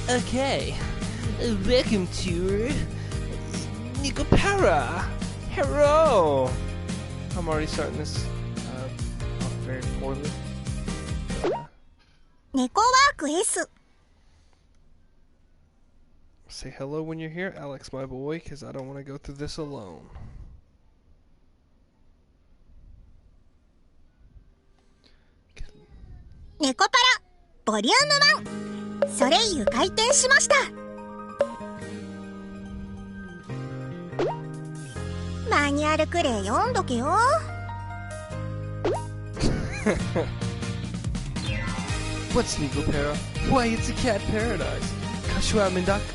Okay, welcome to NEKOPARA. Hello. I'm already starting this off very poorly. 猫ワーク S Say hello when you're here, Alex, my boy, because I don't want to go through this alone. ネコパラボリューム1ソレイユ開店しました。マニュアルくれ読んどけよ。What's NEKOPARA? Why, it's a cat paradise. Kashua Minaduki.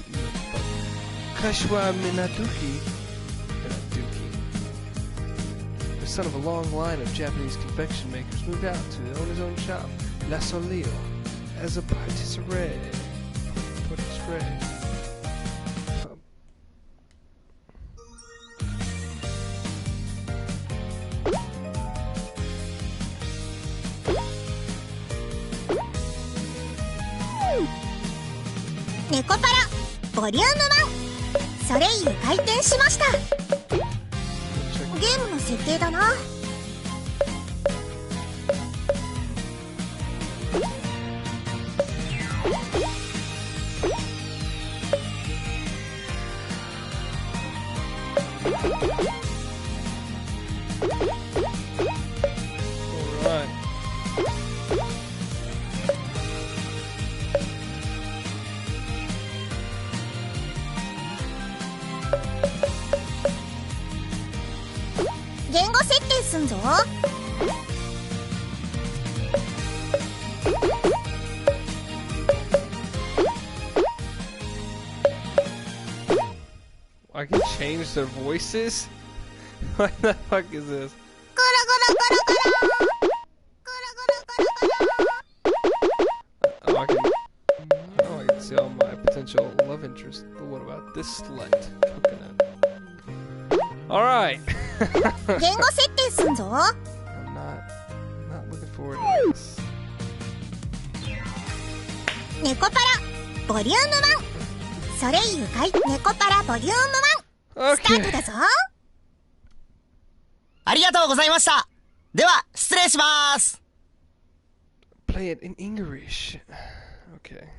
The son of a long line of Japanese confection makers moved out to own his own shop, La Solio, as a patisserie.ネコパラボリューム1ソレイユ開店しました。ゲームの設定だな。言語設定すんぞ。I can change their voices? What the fuck is this? ゴロゴロゴロゴロゴロゴロゴロゴロ Oh, I can see all my potential love interest. But what about this slut? Coconut. Alright! 言語設定すんぞ。 I'm not looking forward to this. ネコパラボリューム1ソレイユ開ネコパラボリューム1スタートだぞ。ありがとうございました。では失礼します。 Play it in English. Okay.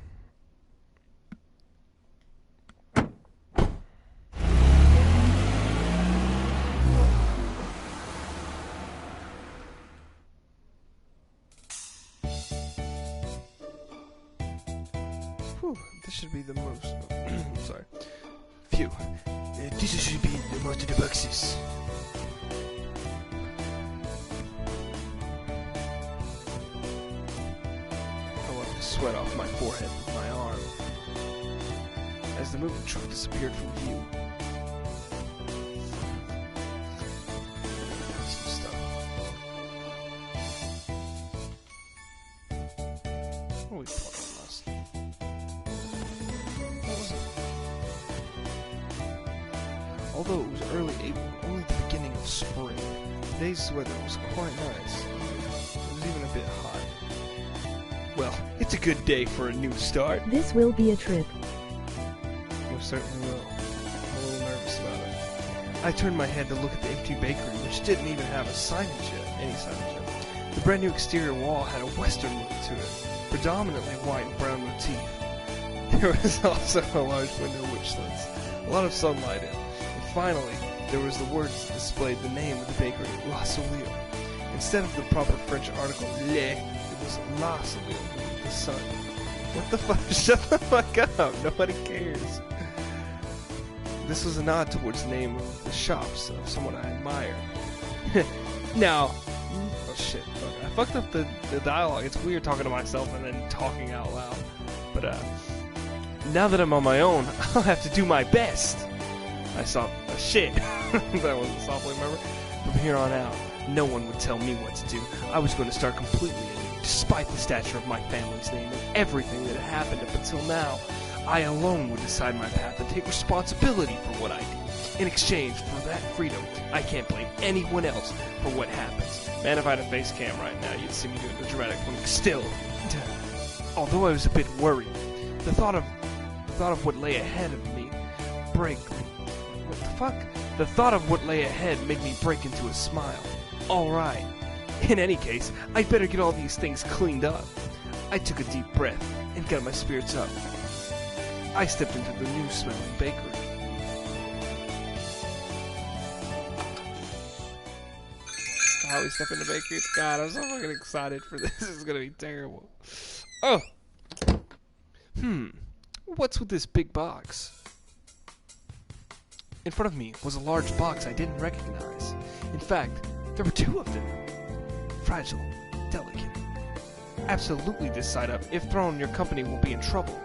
Whew, this should be the most. Sorry. Phew. This should be the most of the boxes. I wanted to sweat off my forehead with my arm as the moving truck disappeared from view. Some stuff. What we playing last? What was it? Although it was early April, only the beginning of spring, today's weather was quite nice. It was even a bit hot. Well, it's a good day for a new start. This will be a trip. Most certainly will. I'm a little nervous about it. I turned my head to look at the empty bakery, which didn't even have a signage yet, any signage yet. The brand new exterior wall had a western look to it, predominantly white and brown motif. There was also a large window which lets a lot of sunlight in. And finally, there was the words that displayed the name of the bakery, La Solio. Instead of the proper French article, Le, it was La Solio, the sun. What the fuck? Shut the fuck up. Nobody cares. This was a nod towards the name of the shops of someone I admire. Now, oh shit, fuck, I fucked up the dialogue. It's weird talking to myself and then talking out loud. But now that I'm on my own, I'll have to do my best. I saw shit. That wasn't softly, remember? From here on out, no one would tell me what to do. I was going to start completely anew, despite the stature of my family's name and everything that had happened up until now. I alone would decide my path and take responsibility for what I do. In exchange for that freedom, I can't blame anyone else for what happens. Man, if I had a face cam right now, you'd see me doing the dramatic one. Still, although I was a bit worried, the thought of thought of what lay ahead of me what the fuck? The thought of what lay ahead made me break into a smile. Alright. In any case, I'd better get all these things cleaned up. I took a deep breath and got my spirits up. I stepped into the new smelling bakery. How we step into bakeries? God, I'm so fucking excited for this. This is gonna be terrible. Oh! What's with this big box? In front of me was a large box I didn't recognize. In fact, there were two of them. Fragile, delicate. Absolutely this side up. If thrown, your company will be in trouble.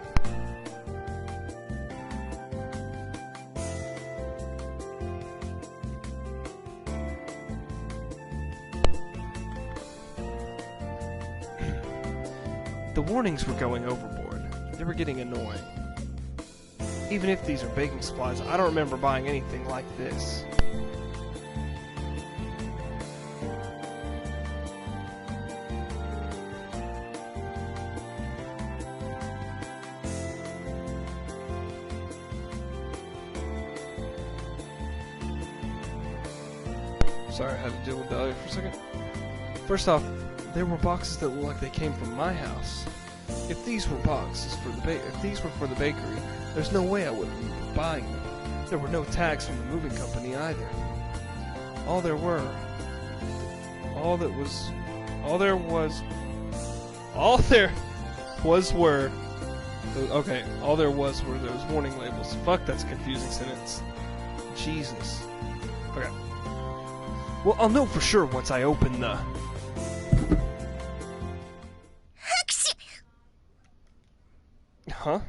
The warnings were going overboard. They were getting annoying. Even if these are baking supplies, I don't remember buying anything like this. Sorry, I had to deal with the other for a second. First off, there were boxes that looked like they came from my house. If these were boxes for the bakery, there's no way I would be buying them. There were no tags from the moving company either. All there were those warning labels. Fuck, that's a confusing sentence. Jesus. Okay. Well, I'll know for sure once I open the... Huh?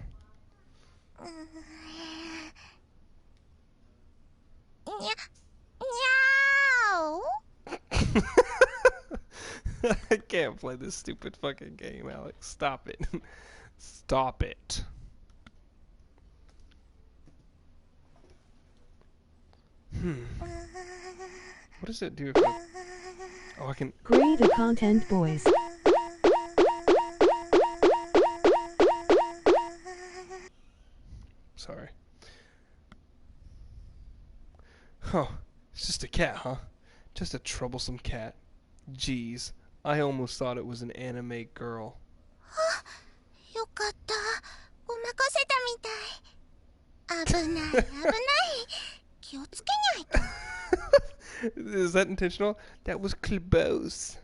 I can't play this stupid fucking game, Alex. Stop it. Stop it. What does it do if I... Oh, I can... Create a content, boys. Sorry. Oh, it's just a cat, huh? Just a troublesome cat. Jeez, I almost thought it was an anime girl. よかった。ごまかせたみたい。危ない、危ない。気をつけないと。Is that intentional? That was close.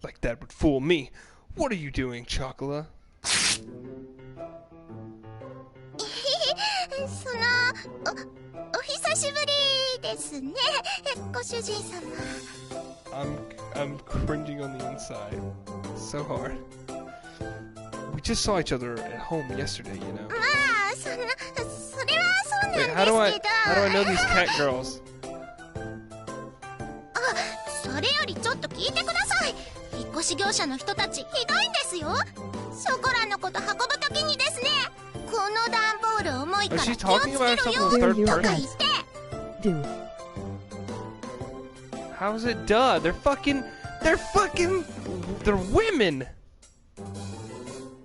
Like that would fool me. What are you doing, Chocola? お久しぶりですね、ご主人様。I'm cringing on the inside so hard. We just saw each other at home yesterday, you know. まあ、それはそうなんですけ Wait, ど。 how do I know these cat girls? それよりちょっと聞いてください。引っ越し業者の人たちひどいんですよ。ショコラのこと運ぶときにですね、この段ボール重いから気をつけろよとか言って。How's it duh? They're women.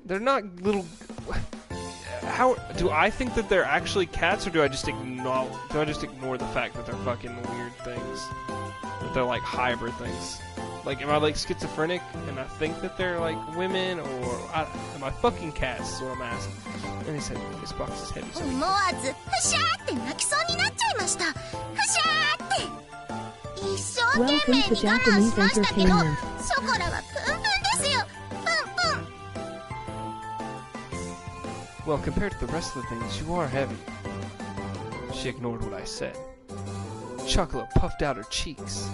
They're not little. How do I think that they're actually cats, or do I just ignore the fact that they're fucking weird things? That they're like hybrid things. Like, am I like schizophrenic and I think that they're like women, or am I fucking cats? Is what I'm asking. And he said, "This box is heavy." So 思わずふしゃーって泣きそうになっちゃいました。ふしゃーって一生懸命に我慢しましたけど、ショコラはプンプンですよ。プンプン。 Well, compared to the rest of the things, you are heavy. She ignored what I said. Chocolate puffed out her cheeks.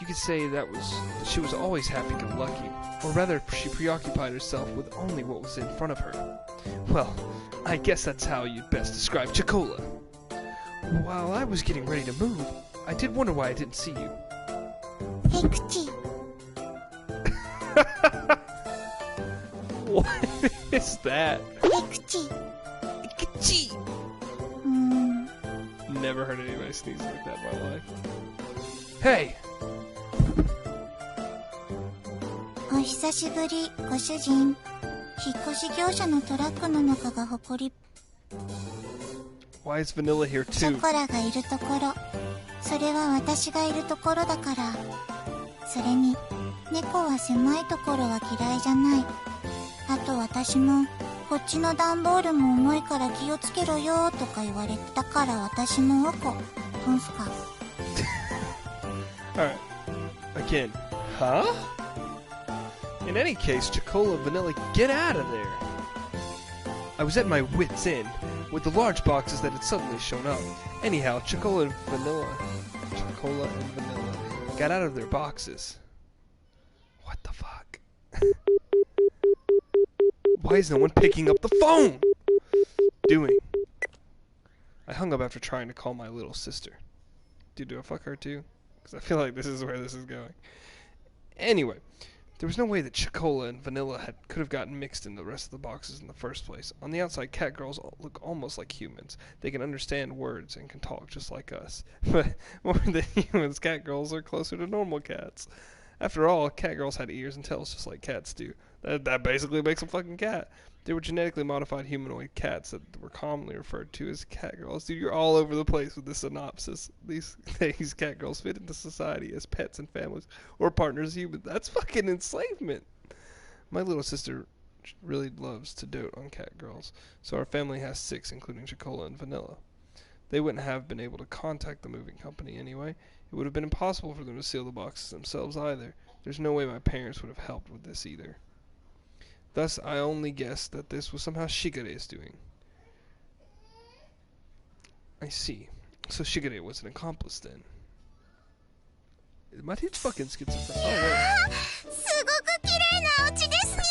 You could say that she was always happy-go-lucky, or rather, she preoccupied herself with only what was in front of her. Well, I guess that's how you'd best describe Chocola. While I was getting ready to move, I did wonder why I didn't see you. へくち。 What is that? へくち。 Never heard anybody sneeze like that in my life. Hey! あお久しぶり、ご主人。引っ越し業者のトラックの中が埃っ Why is Vanilla here ショ too? コラがいるところ。それは私がいるところだから。それに、猫は狭いところは嫌いじゃない。あと私も、こっちの段ボールも重いから気をつけろよとか言われたから私もおこ。トンスカ。Alright. Again. Huh? In any case, Chocola and Vanilla, get out of there! I was at my wit's end with the large boxes that had suddenly shown up. Anyhow, Chocola and Vanilla got out of their boxes. What the fuck? Why is no one picking up the phone? Doing. I hung up after trying to call my little sister. Dude, do I fuck her too? Because I feel like this is where this is going. Anyway, there was no way that Chocola and Vanilla could have gotten mixed in the rest of the boxes in the first place. On the outside, cat girls look almost like humans. They can understand words and can talk just like us. But more than humans, cat girls are closer to normal cats. After all, cat girls had ears and tails just like cats do. That basically makes them fucking cat. They were genetically modified humanoid cats that were commonly referred to as cat girls. Dude, you're all over the place with the synopsis. These cat girls fit into society as pets and families or partners of humans. That's fucking enslavement. My little sister really loves to dote on cat girls, so our family has 6, including Chocola and Vanilla. They wouldn't have been able to contact the moving company anyway. It would have been impossible for them to seal the boxes themselves either. There's no way my parents would have helped with this either. Thus, I only guessed that this was somehow Shigere's doing. I see. So Shigere was an accomplice then. My dude's fucking schizophrenic. Oh, wait. すごく綺麗なお家ですにゃ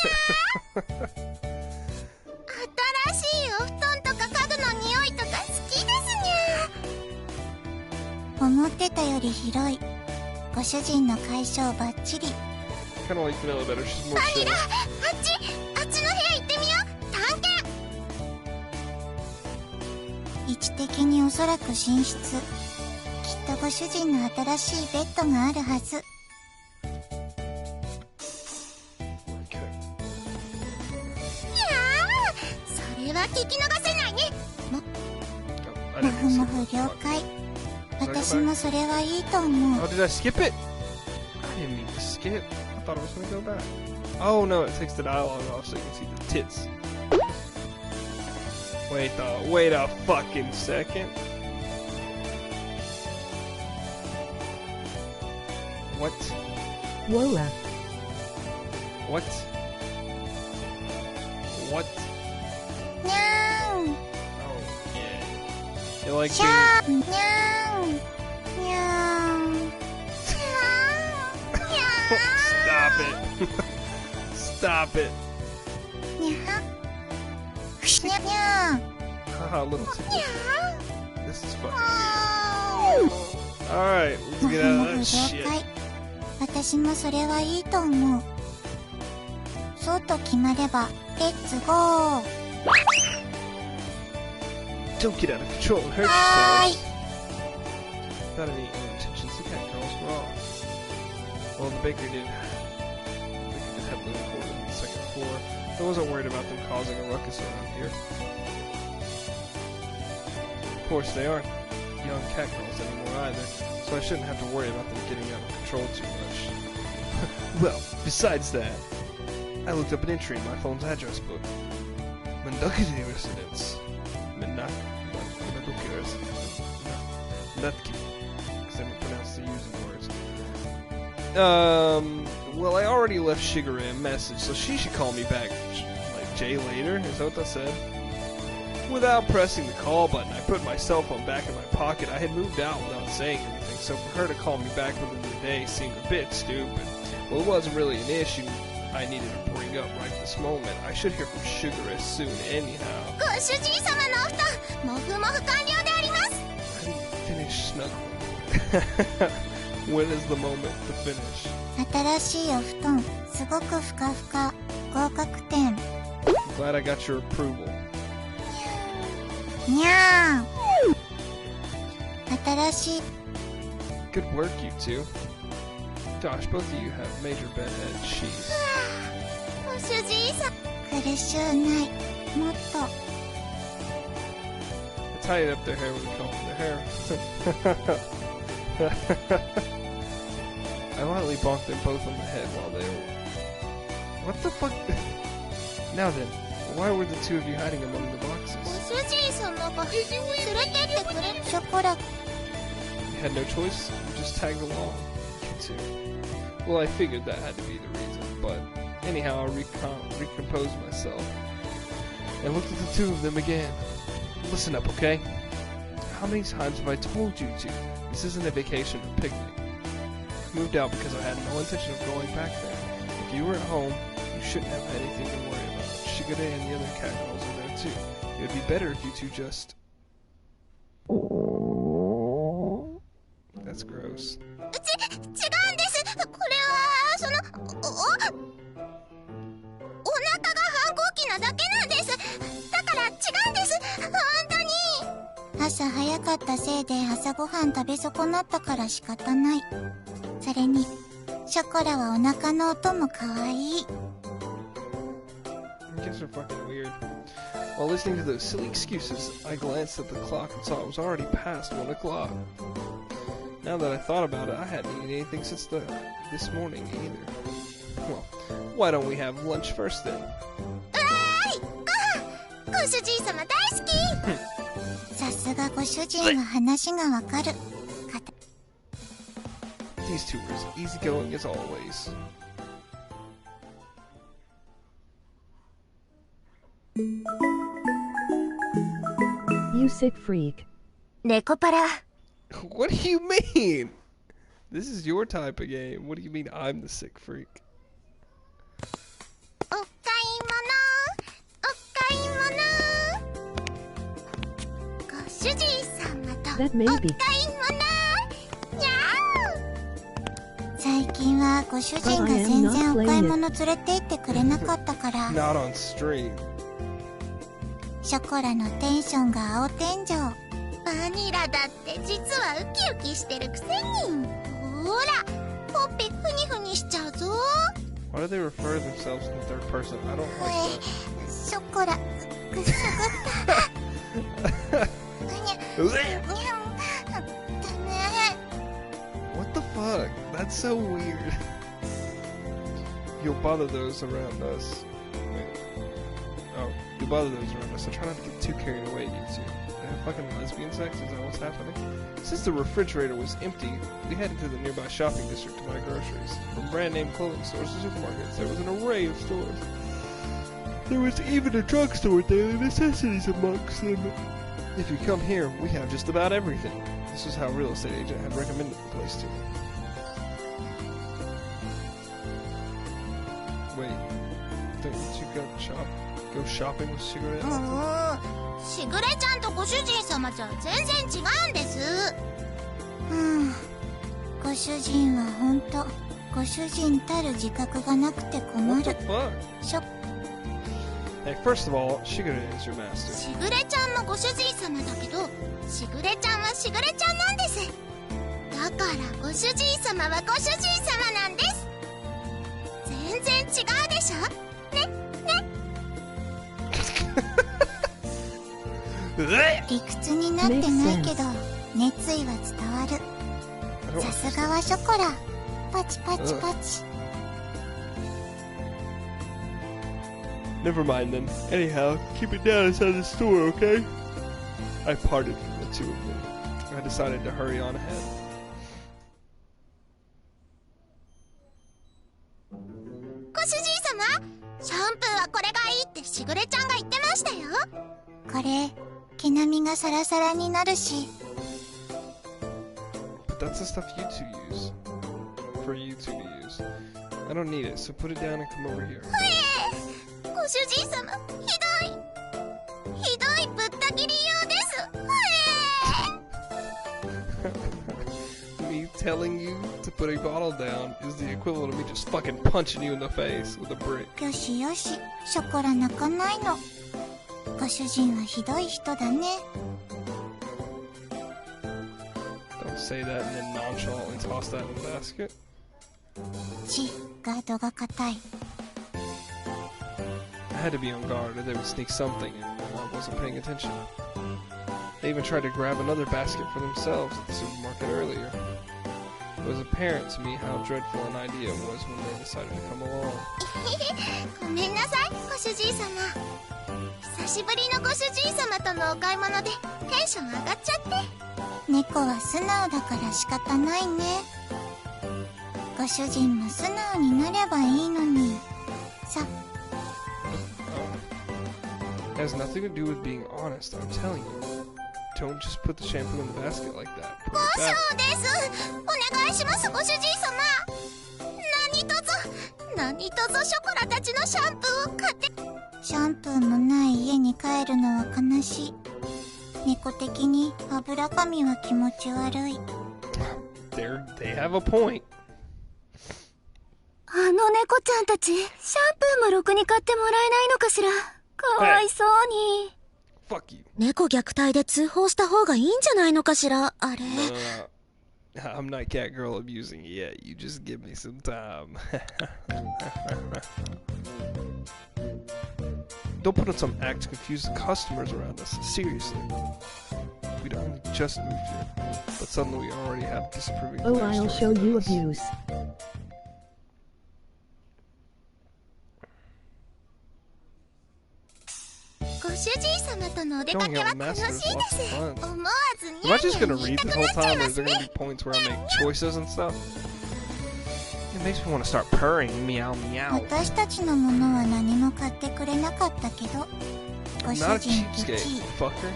新しいお布団とか家具の匂いとか好きですにゃ思ってたより広いご主人の解消バッチリ Kinda like Vanilla better. She's more バニ chill. ラあっちの部屋行ってみよう探検位置的におそらく寝室きっとご主人の新しいベッドがあるはず Okay. いやーそれは聞き逃せないね Oh, I も didn't ふも skip ふ it. 了解私もそれはいいと思う Oh, did I skip it? I didn't mean to skip. I thought it was gonna go back. Oh no, it takes the dialogue off so you can see the tits. Wait a fucking second. What? Wola. What? What? にゃーん Oh yeah. You like し being ゃーんにゃーんにゃーんにゃーん Stop it. Stop it. にゃーんにゃにゃ Haha, little ー tits. にゃ This is fucking ー weird. Alright, let's も get ふ out も of ふ that 了 shit. 解私もそれはいいと思うそうと決まればレッツゴー Don't get out of control and hurt はーい yourselves. Without any ill intentions, the cat girls were off. Well, the bakery did heavily recorded on the second floor. I wasn't worried about them causing a ruckus around here. Of course, they aren't young cat girls anymore either, so I shouldn't have to worry about them getting out of control too much. Well, besides that, I looked up an entry in my phone's address book. Mendakiri residence. Mendakiri residence. Mendakiri. Because I didn't pronounce the using words. Well, I already left Shigure a message, so she should call me back, like, Jay later? Is that what that said? Without pressing the call button, I put my cell phone back in my pocket. I had moved out without saying anything, so for her to call me back within the day seemed a bit stupid. Well, it wasn't really an issue I needed to bring up right this moment. I should hear from Shigure soon anyhow. ご主人様のお布団もふもふ完了であります How do you finish snuggling? When is the moment to finish? 新しいお布団すごくふかふか合格点 I'm glad I got your approval. にゃー新しい Good work, you two. Gosh, both of you have major bedhead cheese. るしゅうない。もっと。Tied up their hair when we comb their hair. I lightly bonked them both on the head while they were... What the fuck? Now then, why were the two of you hiding among the boxes? ご主人様が連れてってくれる。ショコラ。 You had no choice? You just tagged along. You two. Well, I figured that had to be the reason, but anyhow, I recomposed myself and looked at the two of them again. Listen up, okay? How many times have I told you to? This isn't a vacation or picnic. I moved out because I had no intention of going back there. If you were at home, you shouldn't have anything to worry about. Shigure and the other cat girls are there too. It would be better if you two just... That's gross. 違うんです。これはそのお腹が反抗期なだけなんです。だから違うんです。本当に。朝早かったせいで朝ごはん食べ損なったから仕方ない。それにショコラはお腹の音も可愛い。I guess they're fucking weird. While listening to those silly excuses, I glanced at the clock and saw it was already past 1 o'clock. Now that I thought about it, I hadn't eaten anything since this morning either. Well, why don't we have lunch first then? ご主人様大好き。さすがご主人は話がわかる。These two were as easygoing as always. You sick freak. ネコパラ。 What do you mean? This is your type of game. What do you mean I'm the sick freak? お買い物。ご主人様とお買い That may 物。 be. 最近はご主人が全然お買い物連れて行ってくれなかったから Not on stream. ショコラのテンションが青天井。バニラだって実はウキウキしてるくせに。ほらほっぺふにふにしちゃうぞ。 Why do they refer themselves in the third person? I don't like that. ショコラくすぐった。What the fuck? That's so weird. You'll bother those around us. Wait. Oh, you'll bother those around us. I try not to get too carried away, you two. They have fucking lesbian sex? Is that what's happening? Since the refrigerator was empty, we headed to the nearby shopping district to buy groceries. From brand name clothing stores to supermarkets, there was an array of stores. There was even a drugstore with daily necessities amongst them. If you come here, we have just about everything. This is how a real estate agent had recommended the place to me. Wait, don't you two go shopping with Shigure? しぐれちゃんとご主人様じゃ全然違うんです。ご主人はほんとご主人たる自覚がなくて困 What る。 the fuck? Hey, first of all, Shigure is your master. しぐれちゃんもご主人様だけど、しぐれちゃんはしぐれちゃんなんです。だからご主人様はご主人様なんです。全然違うでしょ。ね、理屈になってないけど熱意は伝わる。さすがはショコラ。パチパチパチ。 Never mind then. Anyhow, keep it down inside the store, okay? I parted from the two of them. I decided to hurry on ahead. ご主人様、シャンプーはこれがいいってしぐれちゃんが言ってましたよ。これ毛並みがサラサラになるし。 But that's the stuff you two use. For you two to use. I don't need it, so put it down and come over here. ご主人様、ひどいぶった切りようです。Me telling you to put a bottle down is the equivalent of me just fucking punching you in the face with a brick. よしよし、ショコラ泣かないの。ご主人はひどい人だね。 Don't say that and then nonchalantly toss that in the basket. ガードが硬い。I had to be on guard or they would sneak something in and I wasn't paying attention. They even tried to grab another basket for themselves at the supermarket earlier. It was apparent to me how dreadful an idea it was when they decided to come along. ごめんなさい、ご主人様。久しぶりのご主人様とのお買い物でテンション上がっちゃって。猫は素直だから仕方ないね。ご主人も素直になればいいのに。さ。It has nothing to do with being honest, I'm telling you. Don't just put the shampoo in the basket like that. Put it back. そうです。お願いします、ご主人様。何とぞショコラたちのシャンプーを買って。シャンプーもない家に帰るのは悲しい。猫的に油髪は気持ち悪い。They have a point. あの猫ちゃんたち、シャンプーもろくに買ってもらえないのかしら。かわいそうに。Fuck you. 猫虐待で通報した方がいいんじゃないのかしら、あれ。I'm not cat girl abusing you yet. You just give me some time. Don't put on some act to confuse the customers around us. Seriously. We'd only just moved here, but suddenly we already have disapproving. Oh, I'll show you abuse. Going out with Master is lots of fun. Am I just gonna read this whole time, or is there gonna be points where I make choices and stuff? It makes me want to start purring, meow meow. 私たちのものは何も買ってくれなかったけど、ご I'm 主 not a 人 cheapskate, 的。fucker.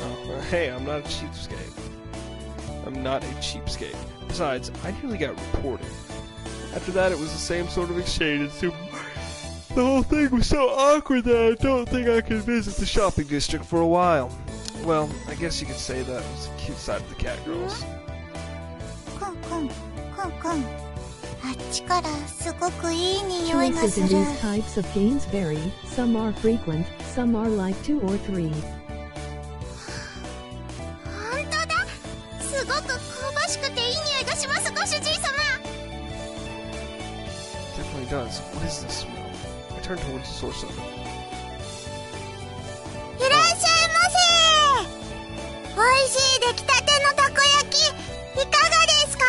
Oh, hey, I'm not a cheapskate. I'm not a cheapskate. Besides, I nearly got reported. After that, it was the same sort of exchange as super. The whole thing was so awkward that I don't think I could visit the shopping district for a while. Well, I guess you could say that was the cute side of the cat girls. コンコン、コンコン。あっちからすごくいい匂いが Choices す in る。 these types of games vary. Some are frequent, some are like 2 or 3. 本当だ。すごく香ばしくていい匂いがします、ご主人様。Definitely does. What is this smell? I turn towards the source of it. いらっしゃいませ。美味しい出来たてのたこ焼き、いかがですか？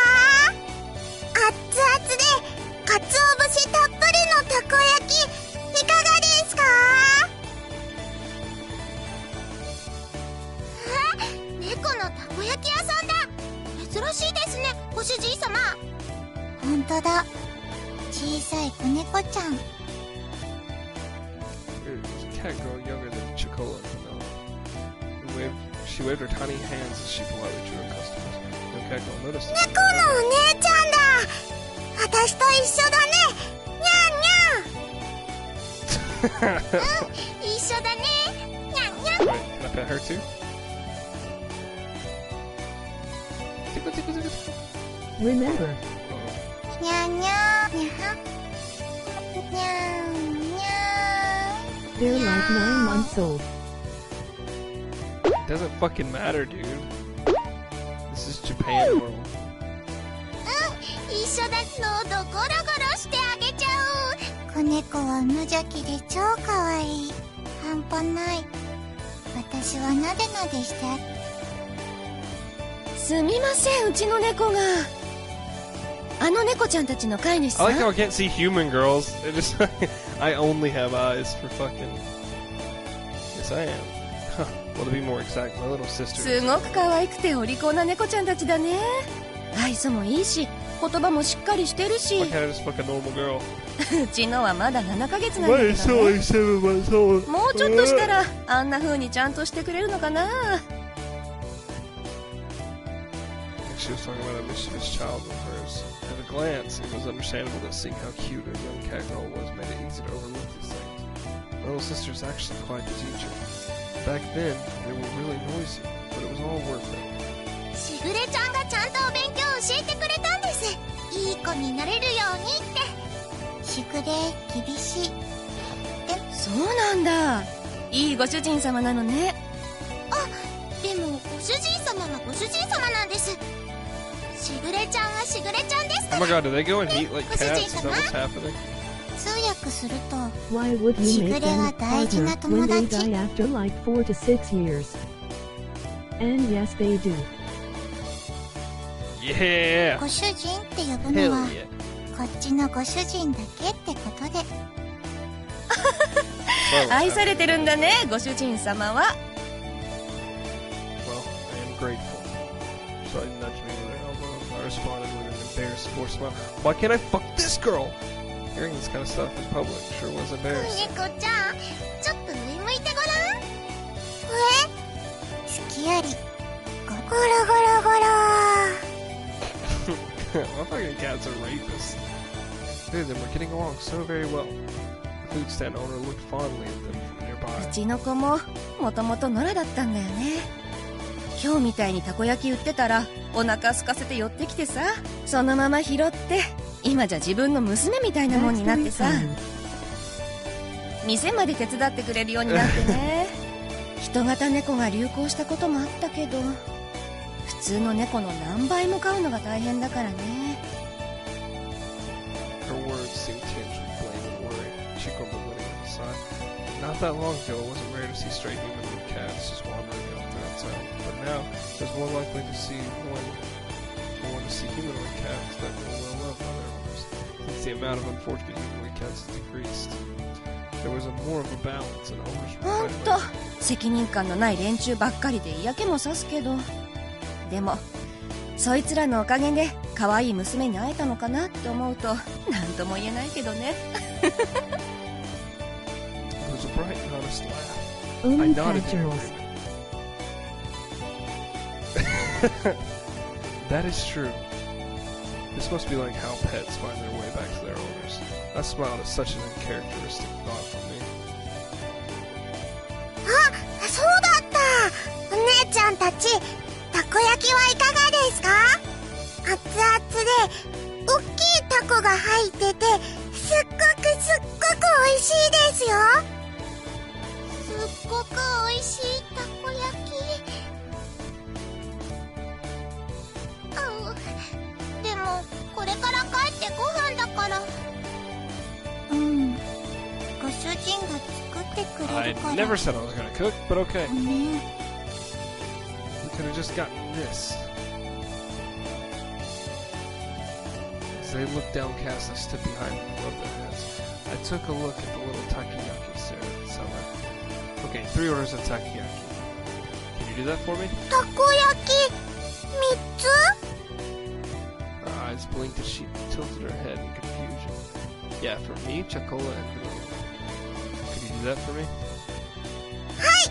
熱々で、かつお節たっぷりのたこ焼き、いかがですか？猫のたこ焼き屋さんだ。珍しいですね、ご主人様。本当だ。小さい子猫ちゃん。There's a cat girl younger than Chicola. She waved her tiny hands as she politely drew her customers. The cat girl noticed it. 猫のお姉ちゃんだ。私と一緒だね。にゃんにゃん。一緒だね。にゃんにゃん。 Wait, can I pet her too? Tickle, tickle, tickle, tickle. Remember, にゃんにゃん。にゃん。にゃんにゃん。 they're like 9 months old. It doesn't fucking matter, dude. This is Japan world. 一緒だ。喉ゴロゴロしてあげちゃう。子猫は無邪気で超かわいい。半端ない。私はなでなでして。すみません、うちの猫が。あの猫ちゃんたちの飼い主さん。 I like how I can't see human girls. It just I only have eyes for fucking. Yes, I am. Huh. Well, to be more exact, my little sister. すごく可愛くてお利口な猫ちゃんたちだね。愛想もいいし、言葉もしっかりしてるし。 Why can't I just fuck a normal girl? うちのはまだ7ヶ月なんだけ Why is ど so ね。 like 7 months old? もうちょっとしたらあんな風にちゃんとしてくれるのかな。 She was talking about a mischievous child of hers. At a glance, it was understandable that seeing how cute a young cat girl was made it easy to overlook these things. My little sister is actually quite the teacher. Back then, they were really noisy, but it was all worth it. しぐれちゃんがちゃんとお勉強を教えてくれたんです。いい子になれるようにって。しぐれ厳しい。そうなんだ。いいご主人様なのね。あ、でもご主人様はご主人様なんです。しぐれちゃんはしぐれちゃんですか Oh ら。 my god, do they go and eat like What's your cats? Is that name, what's happening? 通訳くすると、 Why would you make them a partner when they die after like 4 to 6 years? And yes, they do. Yeah! ご主人って呼ぶの Hell は yeah. こっちのご主人だけってことで。愛されてるんだね、ご主人様は。 Well, I am grateful. So I nudged me with her elbow. I responded with an embarrassed forced smile. Why can't I fuck this girl? Hearing this kind of stuff in public sure was embarrassing. 猫ちゃん、ちょっと上向いてごらん。好きよりゴロゴロゴロ。 My fucking cats are rapists. Dude, they were getting along so very well. The food stand owner looked fondly at them from う nearby. ちの子ももともと野良だったんだよね。今日みたいにたこ焼き売ってたらお腹空かせて寄ってきてさ、そのまま拾って今じゃ自分の娘みたいなもんになってさ、店まで手伝ってくれるようになってね。人型猫が流行したこともあったけど、普通の猫の何倍も飼うのが大変だからね。 Her words seemed tinged with blame and worry. She grumbled when he aside. Not that long ago, it wasn't rare to see stray human cats just wandering out throughout town. But now, it was more likely to see humanoid cats that were well loved by their owners, since the amount of unfortunate humanoid cats has decreased. There was more of a balance in owners' ほんと責任感のない連中ばっかりで嫌気もさすけど、でもそいつらのおかげで可愛い娘に会えたのかなって思うと何とも言えないけどね。 It was a bright and honest laugh. I Only nodded fat in girls. agreement. That is true. This must be like how pets find their way back to their owners. I smiled at such an uncharacteristic thought from me. あ、そうだった。お姉ちゃんたち、たこ焼きはいかがですか？熱々で大きいタコが入ってて、すっごく美味しいですよ。すっごく美味しいたこ焼き。でもこれから帰ってご飯だから。うん。ご主人が作ってくれ I るから。 never said I was gonna cook, but okay. ごめん。 We could have just gotten this. As they looked downcast, I stood behind them and rubbed their heads. I took a look at the little takoyaki stared at the summer. Okay, 3 orders of takoyaki. Can you do that for me? たこ焼き3つ？ Her eyes blinked as she tilted her head in confusion. Yeah, for me, Chocola, and vanilla. Could you do that for me? はい、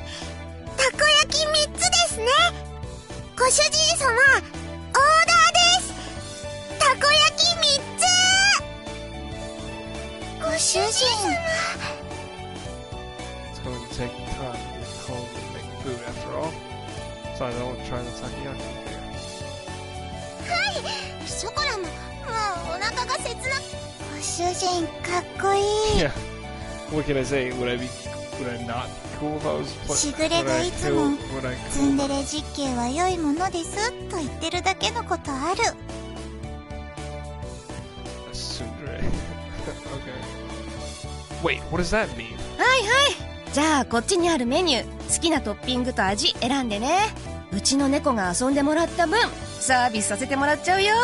たこ焼き3つですね。ご主人様、オーダーです。たこ焼き3つ。ご主人様。 It's going to take time to get home and make food after all. Besides, I want to try the takoyaki here. はい、ショコラも、もうお腹が切な。ご主人、かっこいい。 Yeah. What can I say? Would I not be cool if I was しぐれがいつも、ツンデレ実験は良いものですと言ってるだけのことある。Tsundere. Okay. Wait, what does that mean? はいはい、じゃあこっちにあるメニュー、好きなトッピングと味選んでね。うちの猫が遊んでもらった分サービスさせてもらっちゃうよ。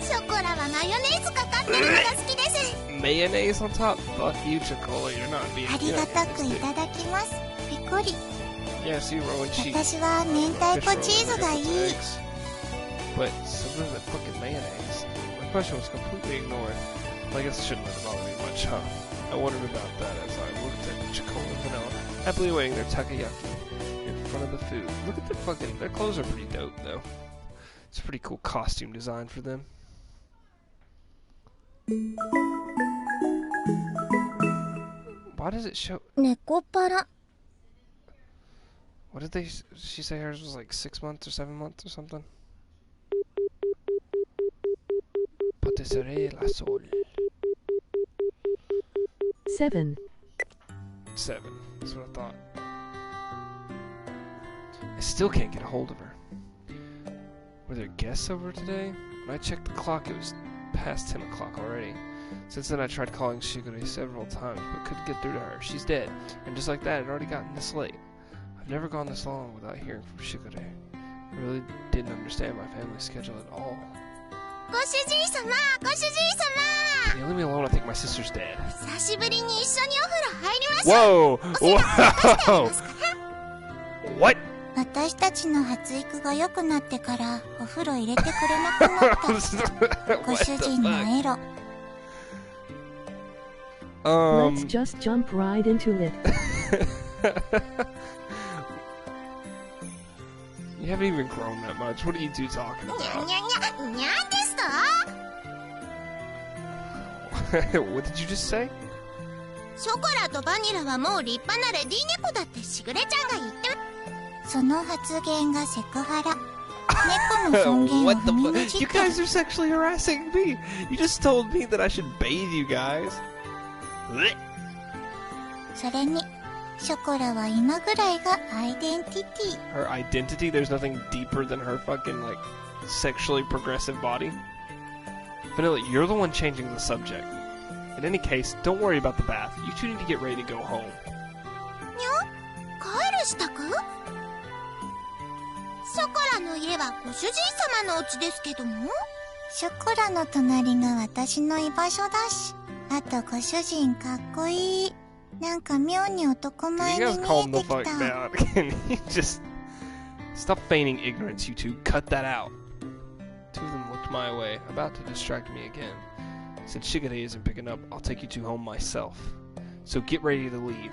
ショコラはマヨネーズかかってるのが好きです。 Mayonnaise on top? Fuck you, Chocola. You're not being. ありがたくいただきます。ペコリ。 Yeah, see, Rowan, she. 私は明太子チーズがいい。 But some of the fucking mayonnaise. My question was completely ignored. Well, I guess it shouldn't have bothered me much, huh? I wondered about that as I looked at Chocola and Vanilla, happily awaiting their takoyaki in front of the food. Look at their clothes are pretty dope, though. It's a pretty cool costume design for them. Why does it show? 猫パラ。 What did she say hers was like 6 months or 7 months or something? Patisserie La Sol. 7. 7. That's what I thought. I still can't get a hold of her. Were there guests over today? When I checked the clock, it was past 10 o'clock already. Since then, I tried calling Shigure several times, but couldn't get through to her. She's dead. And just like that, it had already gotten this late. I've never gone this long without hearing from Shigure. I really didn't understand my family's schedule at all. Can you leave me alone? I think my sister's dead. Whoa! Whoa! What? 私たちの発育が良くなってからお風呂入れてくれなくなったご主人のエロ。Let's just jump right into it. You haven't even grown that much. What are you two talking にゃ about? にゃにゃ、にゃんですか What did you just say? ショコラとバニラはもう立派なレディー猫だってしぐれちゃんが言ってる。その発言がセクハラ。猫の尊厳を What 踏 the み fuck? にじっ You てる。 guys are sexually harassing me. You just told me that I should bathe you guys. それにショコラは今ぐらいがアイデンティティ。 Her identity? There's nothing deeper than her fucking, like, sexually progressive body. Vanilla, you're the one changing the subject. In any case, don't worry about the bath. You two need to get ready to go home. にゃ帰る支度ショコラの家はご主人様のお家ですけどもショコラの隣が私の居場所だしあとご主人かっこいいなんか妙に男 Can 前 you に guys 見 calm え the てき fuck た down? Can you just stop feigning ignorance, you two? Cut that out. Two of them looked my way, about to distract me again. Since Shigure isn't picking up, I'll take you two home myself. So get ready to leave.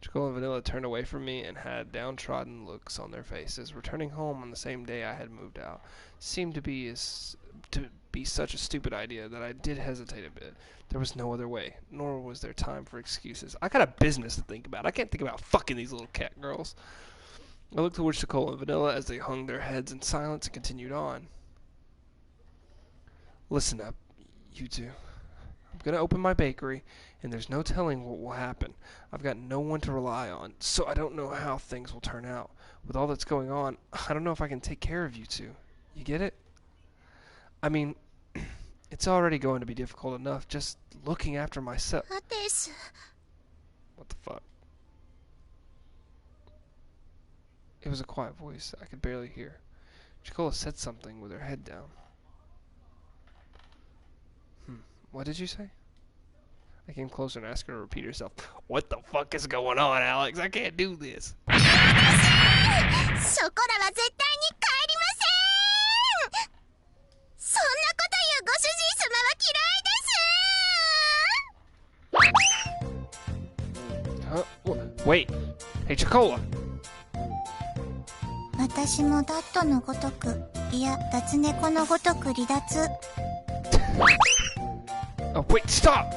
Chocolate and Vanilla turned away from me and had downtrodden looks on their faces. Returning home on the same day I had moved out seemed to be such a stupid idea that I did hesitate a bit. There was no other way, nor was there time for excuses. I got a business to think about. I can't think about fucking these little cat girls. I looked towards Chocolate and Vanilla as they hung their heads in silence and continued on. Listen up, you two. I'm gonna open my bakery, and there's no telling what will happen. I've got no one to rely on, so I don't know how things will turn out. With all that's going on, I don't know if I can take care of you two. You get it? I mean, it's already going to be difficult enough just looking after myself. です What the fuck? It was a quiet voice I could barely hear. Chicola said something with her head down. What did you say? I came closer and asked her to repeat herself. What the fuck is going on, Alex? I can't do this. ショコラは絶対に帰りませんそんなこと言うご主人様は嫌いです Huh? Wait. Hey, Chicola. 私もダットのごとくいや脱猫のごとく離脱 Oh, wait, stop!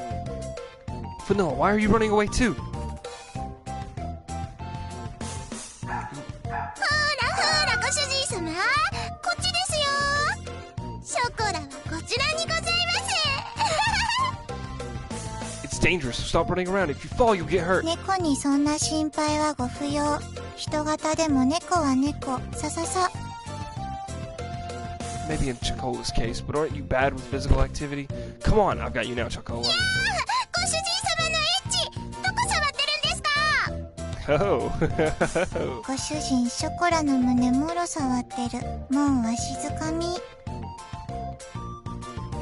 Vanilla, why are you running away too? ほらご主人様こっちですよショコラはこちらにございます It's dangerous, so stop running around. If you fall, you'll get hurt. 猫にそんな心配はご不要人型でも猫は猫さささ Maybe in Chicola's case, but aren't you bad with physical activity? Come on, I've got you now, Chicola. ご主人様のエッチどこ触ってるんですか Oh. ご主人ショコラの胸もろ触ってるもうわしづかみ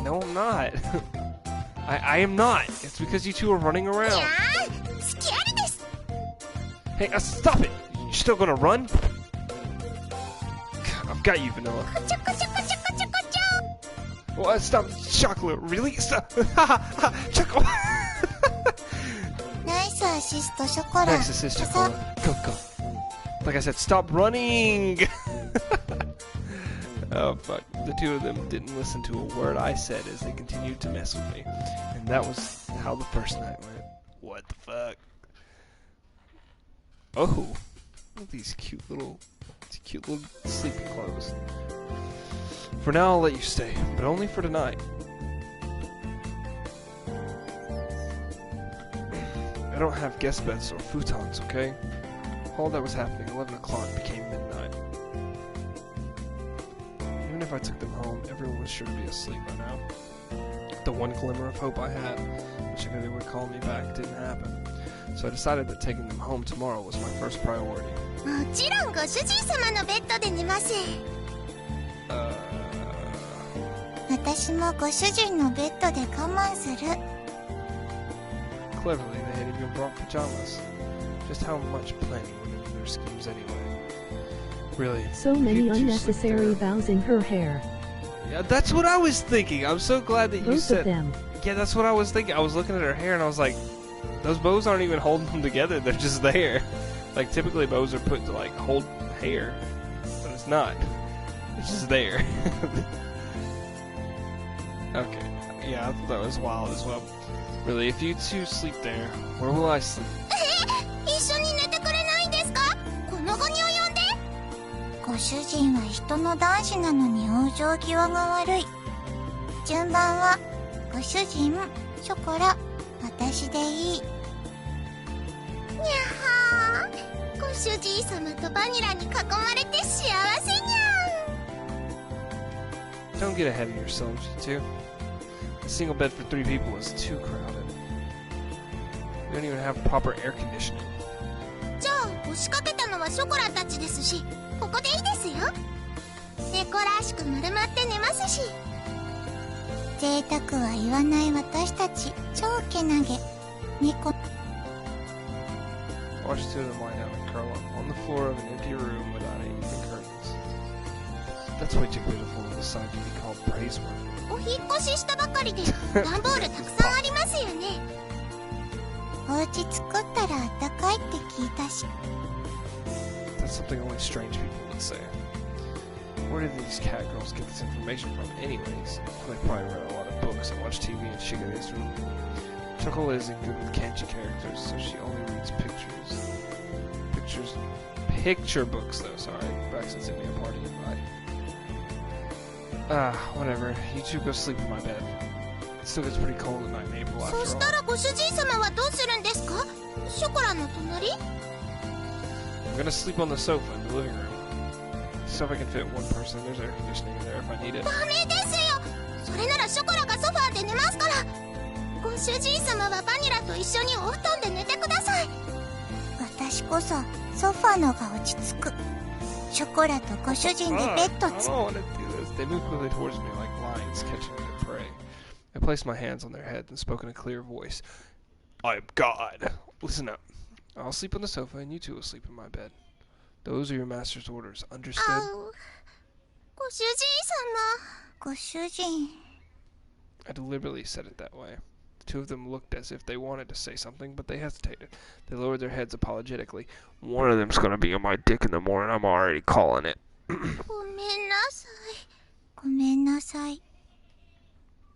No, I'm not. I am not. It's because you two are running い around. やースキャルです Hey, stop it! You still gonna run? I've got you, Vanilla. こちょこちょこちょこちょこちょ What? Stop, Chocolate. Really? Stop. Chocolate. ナイスアシストショコラ Nice assist, ささ Chocolate. Go, go. Like I said, stop running. Oh, fuck. The two of them didn't listen to a word I said as they continued to mess with me. And that was how the first night went. What the fuck? Oh. Look at these cute little sleeping clothes. For now, I'll let you stay, but only for tonight. I don't have guest beds or futons, okay? All that was happening, 11 o'clock became midnight. Even if I took them home, everyone was sure to be asleep by now. The one glimmer of hope I had, wishing they would call me back, didn't happen. So I decided that taking them home tomorrow was my first priority. もちろんご主人様のベッドで寝ます。私もご主人のベッドで我慢する。Cleverly, they had even brought pajamas. Just how much planning went into their schemes anyway? Really? So many unnecessary bows in her hair. Yeah, that's what I was thinking. I'm so glad that you Both said. of them. Yeah, that's what I was thinking. I was looking at her hair and I was like, those bows aren't even holding them together. They're just there. Like typically bows are put to like hold hair, but it's not. It's just there. Okay. Yeah, I thought that was wild as well. Really, if you two sleep there, where will I sleep? 一緒に寝てくれないんですか？この期に及んで。ご主人は人の男子なのに往生際が悪い。順番はご主人、ショコラ、私でいい。にゃはー、ご主人様とバニラに囲まれて幸せにゃん。 Don't get ahead of yourselves, you two. A single bed for 3 people is too crowded. We don't even have proper air conditioning. じゃあ押しかけたのはショコラたちですし、ここでいいですよ。猫らしく丸まって寝ますし。贅沢は言わない私たち、超けなげ。猫。 Watch 2 of them lie down and curl up on the floor of an empty room without any even curtains. That's way too beautiful to decide to be called praiseworthy. お引っ越ししたばかりで段ボールたくさんありますよね。お家作ったらあったかいって聞いたし。 That's something only strange people would say. Where did these cat girls get this information from anyways? They probably read a lot of books and watch TV in Shigeru's room. Chocolate isn't good with kanji characters, so she only reads picture books though, sorry. Braxton sent me a party invite. Whatever. You two go sleep in my bed. It still gets pretty cold at night in April after all. そしたらご主人様はどうするんですか？ショコラの隣？ I'm gonna sleep on the sofa in the living room. Sofa can fit one person. There's air conditioning in there if I need it. ダメですよ。それならショコラがソファーで寝ますから。ご主人様はバニラと一緒にお布団で寝てください。私こそソファーのが落ち着く。ショコラとご主人でベッド I don't want to do this. They move quickly towards me like lions catching their prey. I placed my hands on their heads and spoke in a clear voice. I am God. Listen up. I'll sleep on the sofa and you two will sleep in my bed. Those are your master's orders. Understood? ご主人様。ご主人。 I deliberately said it that way. The two of them looked as if they wanted to say something, but they hesitated. They lowered their heads apologetically. One of them's gonna be on my dick in the morning. I'm already calling it. ごめんなさい。ごめんなさい。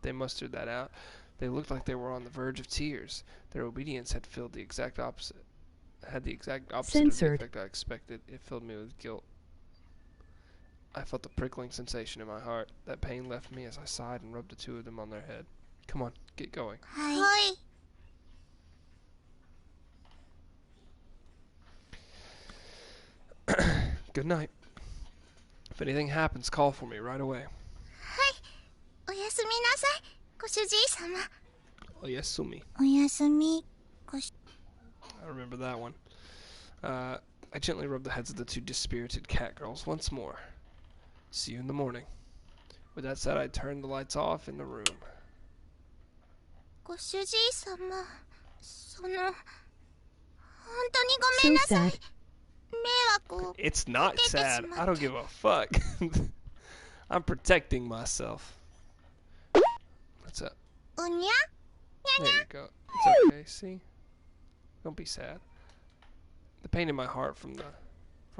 They mustered that out. They looked like they were on the verge of tears. Their obedience had the exact opposite of the effect I expected. It filled me with guilt. I felt a prickling sensation in my heart. That pain left me as I sighed and rubbed the two of them on their head. Come on, get going. はい。Good night. If anything happens, call for me right away. おやすみなさい、ご主人様。 Oyasumi. おやすみ。I remember that one. I gently rubbed the heads of the two dispirited cat girls once more. See you in the morning. With that said, I turned the lights off in the room. ご主人様、本当にごめんなさい。 So sad. 迷惑を。 It's not sad. I don't give a fuck. I'm protecting myself. What's up? うにゃ There you go. It's okay, see? Don't be sad. The pain in my heart from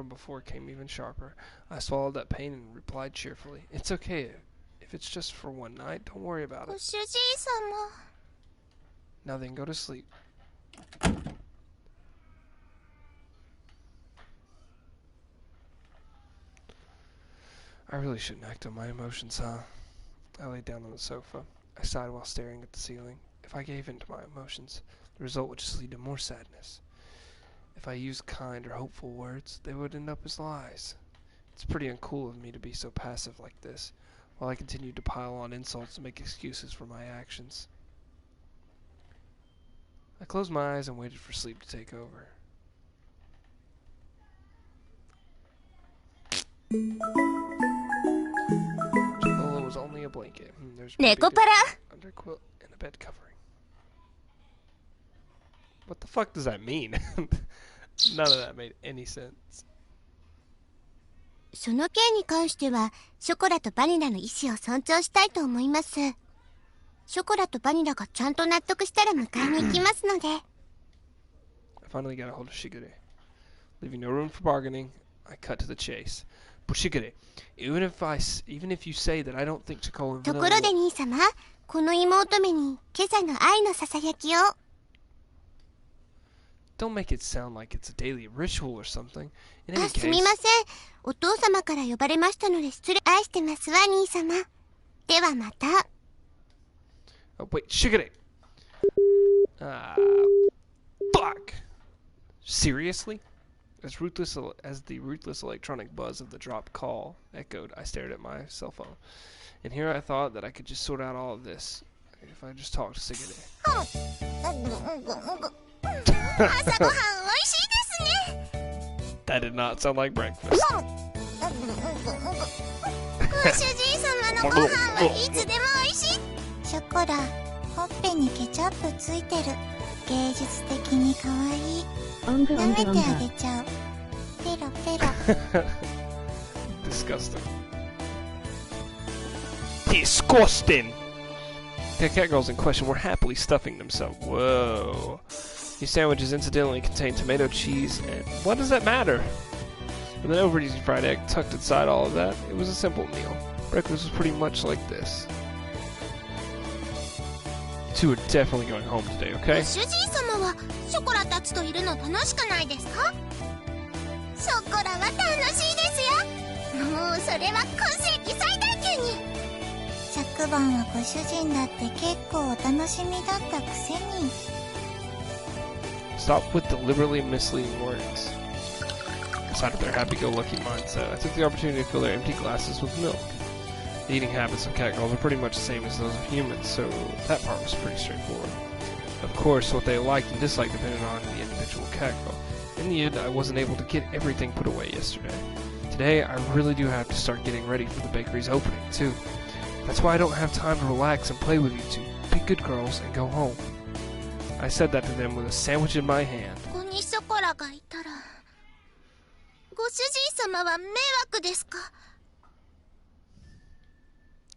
before came even sharper. I swallowed that pain and replied cheerfully. It's okay. If it's just for one night, don't worry about ご it. 主人様。 Now then, go to sleep. I really shouldn't act on my emotions, huh? I lay down on the sofa. I sighed while staring at the ceiling. If I gave in to my emotions, the result would just lead to more sadness. If I used kind or hopeful words, they would end up as lies. It's pretty uncool of me to be so passive like this. while I continued to pile on insults and make excuses for my actions. I closed my eyes and waited for sleep to take over. Chikola was only a blanket. There's a NEKOPARA! underquilt and a bed covering. What the fuck does that mean? None of that made any sense. その件に関しては、ショコラとバニラの意思を尊重したいと思います。ショコラとバニラがちゃんと納得したら迎えに行きますので。I finally got a hold of Shigure. Leaving no room for bargaining, I cut to the chase. But Shigure, even if you say that I don't think Chikola and と Vanilla ころで兄様、この妹めに今朝の愛のささやきを。Don't make it sound like it's a daily ritual or something. In any すみ case, ません。お父様から呼ばれましたので失礼。愛してますわ、兄様。ではまた。oh wait, Shigure! Fuck! Seriously? As the ruthless electronic buzz of the dropped call echoed, I stared at my cell phone. And here I thought that I could just sort out all of this if I just talked to Shigure. 朝ごはんおいしいですね。That did not sound like breakfast. ご主人様のご飯はいつでもおいしい。ショコラ、ほっぺにケチャップついてる。芸術的に可愛い。舐めてあげちゃう。ペロペロ。Disgusting. Disgusting! The cat girls in question were happily stuffing themselves. Whoa. These sandwiches incidentally contain tomato, cheese, and what does that matter? With an over-easy fried egg tucked inside all of that, it was a simple meal. Breakfast was pretty much like this. Two are definitely going home today, okay? ご主人様はショコラたちといるの楽しくないですか？ショコラは楽しいですよ。もうそれは今世紀最大級に。昨晩はご主人だって結構お楽しみだったくせに。Stop with deliberately misleading words. Aside of their happy-go-lucky mindset, I took the opportunity to fill their empty glasses with milk. The eating habits of cat girls are pretty much the same as those of humans, so that part was pretty straightforward. Of course, what they liked and disliked depended on the individual cat girl. In the end, I wasn't able to get everything put away yesterday. Today, I really do have to start getting ready for the bakery's opening, too. That's why I don't have time to relax and play with you two. Be good girls and go home. I said that to them with a sandwich in my hand. ここにショコラがいたら、ご主人様は迷惑ですか？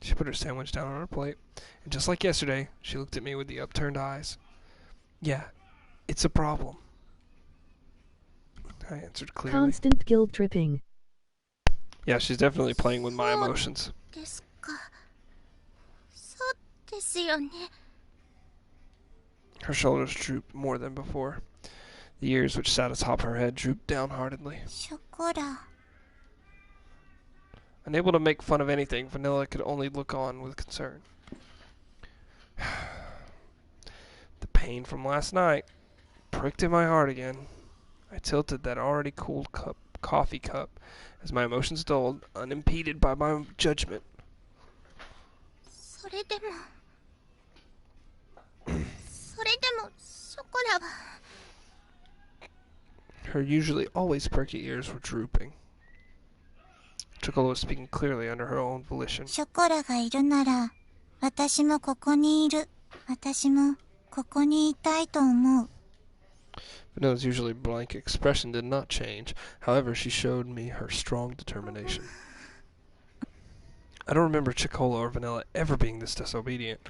She put her sandwich down on her plate, and just like yesterday, she looked at me with the upturned eyes. Yeah, it's a problem. I answered clearly. Constant guilt tripping. Yeah, she's definitely playing with my emotions. ですか。そうですよね。 Her shoulders drooped more than before. The ears which sat atop her head drooped downheartedly. ショコラ。 Unable to make fun of anything, Vanilla could only look on with concern. The pain from last night pricked in my heart again. I tilted that already cooled coffee cup as my emotions dulled, unimpeded by my judgment. それでもショコラは。 Her usually always perky ears were drooping. Chikola was speaking clearly under her own volition. ショコラがいるなら、私もここにいる。私もここにいたいと思う。 Vanilla's usually blank expression did not change. However, she showed me her strong determination. I don't remember Chikola or Vanilla ever being this disobedient.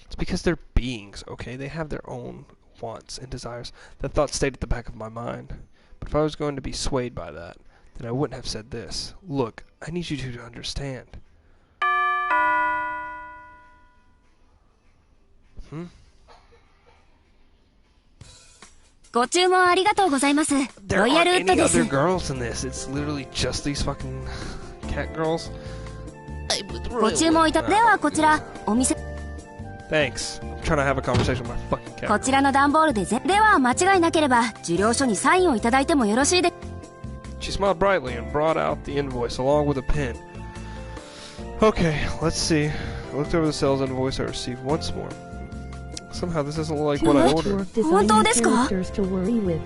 It's because they're beings, okay? They have their own wants and desires. That thought stayed at the back of my mind. But if I was going to be swayed by that, then I wouldn't have said this. Look, I need you two to understand. Hmm? ご注文ありがとうございます。 There ロイヤ aren't ルウッド any です。 other girls in this. It's literally just these fucking cat girls. ご注文いた。ではこちら、お店。 Thanks. I'm trying to have a conversation with my fucking cat. こちらの段ボールででは間違いなければ、受領書にサインをいただいてもよろしいで。 She smiled brightly and brought out the invoice along with a pen. Okay, let's see. I looked over the sales invoice I received once more. Somehow this doesn't look like what I ordered. Work designing characters to worry with.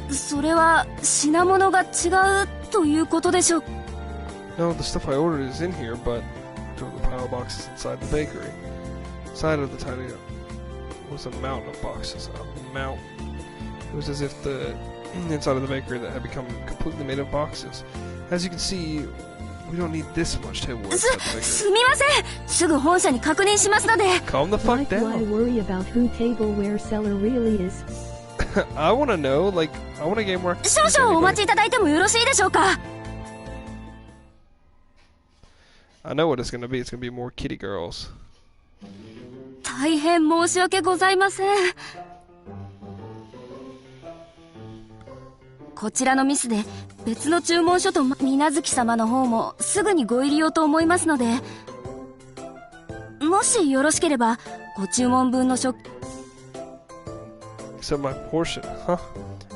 それは品物が違うということでしょう。 No, the stuff I ordered is in here, but there were the pile of boxes inside the bakery. Inside of the tiny was a mountain of boxes. A mountain. It was as if the inside of the bakery that had become completely made of boxes. As you can see, we don't need this much tableware inside the bakery. すみません。すぐ本社に確認しますので。 Calm the fuck Why down. worry about who tableware seller really is? I want to know, like, I want a game where I can 少 see 々お anybody. 待ちいただいてもよろしいでしょうか。 I know what it's gonna be. It's gonna be more kitty girls. 大変申し訳ございません。こちらのミスで別の注文書と水無月様の方もすぐにご入り用と思いますので、もしよろしければご注文分の食 Except my portion, huh?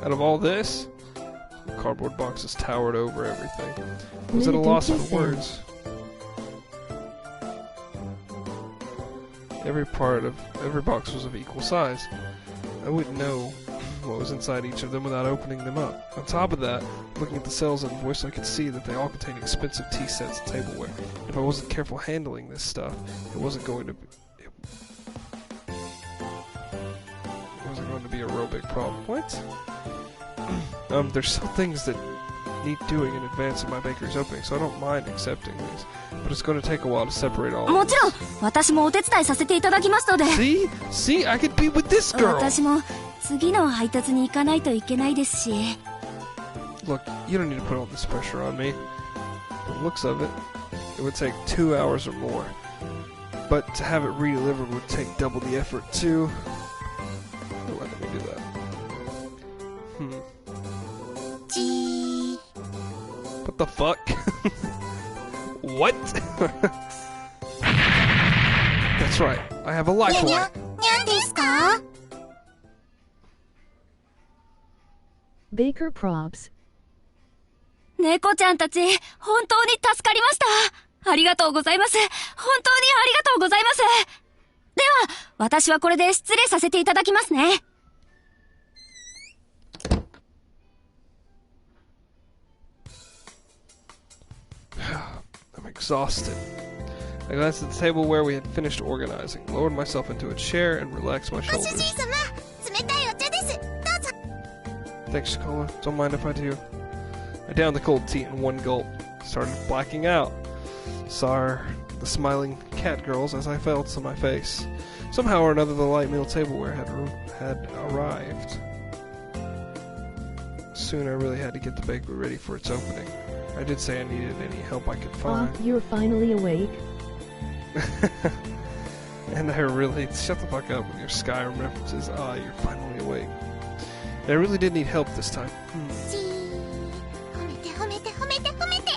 Out of all this, cardboard boxes towered over everything. I was at a loss for words. Every box was of equal size. I wouldn't know what was inside each of them without opening them up. On top of that, looking at the sales invoice, I could see that they all contained expensive tea sets and tableware. If I wasn't careful handling this stuff, it wasn't going to be a real big problem. What? There's some things that need doing in advance of my bakery's opening, so I don't mind accepting these. But it's going to take a while to separate all も of ちろん this. 私もお手伝いさせていただきますので。 See? See? I could be with this girl! 私も次の配達に行かないといけないですし。 Look, you don't need to put all this pressure on me. The looks of it, it would take 2 hours or more. But to have it re-delivered would take double the effort too. Don't let me do that. What the fuck? What? That's right. I have a lifeline. にゃんですか？ Baker Probs. 猫ちゃんたち、本当に助かりました。ありがとうございます。本当にありがとうございます。では、私はこれで失礼させていただきますね。I'm exhausted. I glanced at the tableware we had finished organizing, lowered myself into a chair, and relaxed my ご主 shoulders. 人様、冷たいお茶です。どうぞ。 Thanks, Shakola. Don't mind if I do. I downed the cold tea in one gulp, started blacking out. Saw the smiling cat girls as I fell to my face. Somehow or another, the light meal tableware had arrived. Soon I really had to get the bakery ready for its opening. I did say I needed any help I could find. You're finally awake. And I really... Shut the fuck up with your Skyrim references. You're finally awake. And I really did need help this time. じー、褒めて褒めて褒めて褒めて。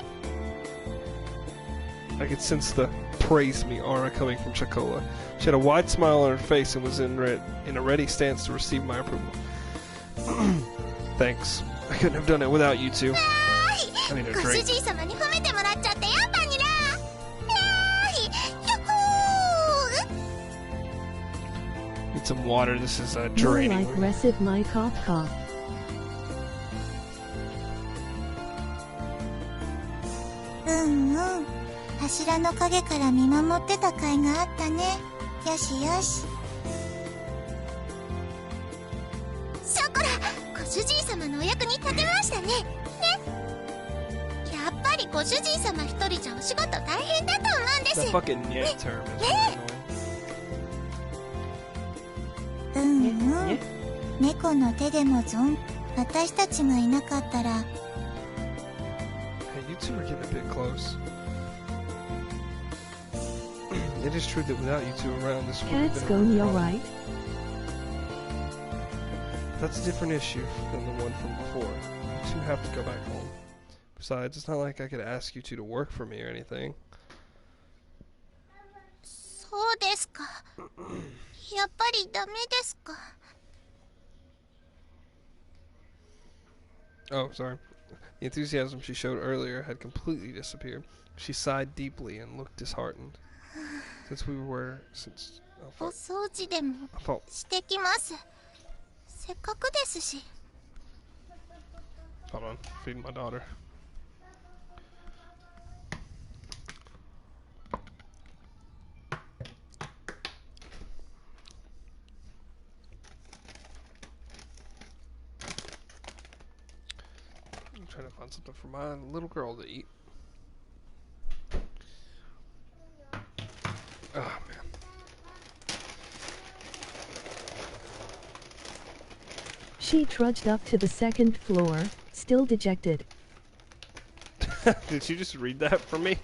I could sense the praise me aura coming from Shakola. She had a wide smile on her face and was in a ready stance to receive my approval. Thanks. I couldn't have done it without you two. I need a ご主 drink. 人様に褒めてもらっちゃってよ、バニラ。ひょっほー。 Need some water. This is More draining. like aggressive my cough cough. うんうん。柱の陰から見守ってた甲斐があったね。よしよし。ショコラ、ご主人様のお役に立てましたね。ね。やっぱりご主人様一人じゃお仕事大変だと思うんで That す。 fucking nyeh term is really annoying. うんうん。猫の手でも私たちがいなかったら。 Hey, you two are getting a bit close. It is true that without you two around, this would have Cat's been a going real problem. alright. That's a different issue than the one from before. You two have to go back home. Besides, it's not like I could ask you two to work for me or anything. そうですか。やっぱりダメですか。 Oh, sorry. The enthusiasm she showed earlier had completely disappeared. She sighed deeply and looked disheartened. Since we were... since... oh, お fuck. 掃除でも I thought... してきます。せっかくですし。 hold on. Feeding my daughter. I'm trying to find something for my little girl to eat. Oh, man. She trudged up to the second floor, still dejected. Did she just read that for me?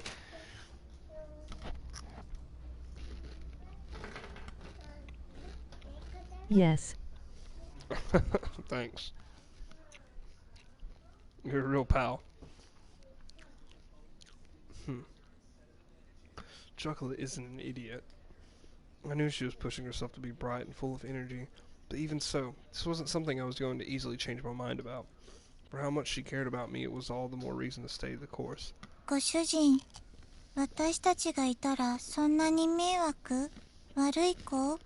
Yes. Thanks. You're a real pal. Chocolate isn't an idiot. I knew she was pushing herself to be bright and full of energy, but even so, this wasn't something I was going to easily change my mind about. For how much she cared about me, it was all the more reason to stay the course. ご主人、私たちがいたらそんなに迷惑？悪い子？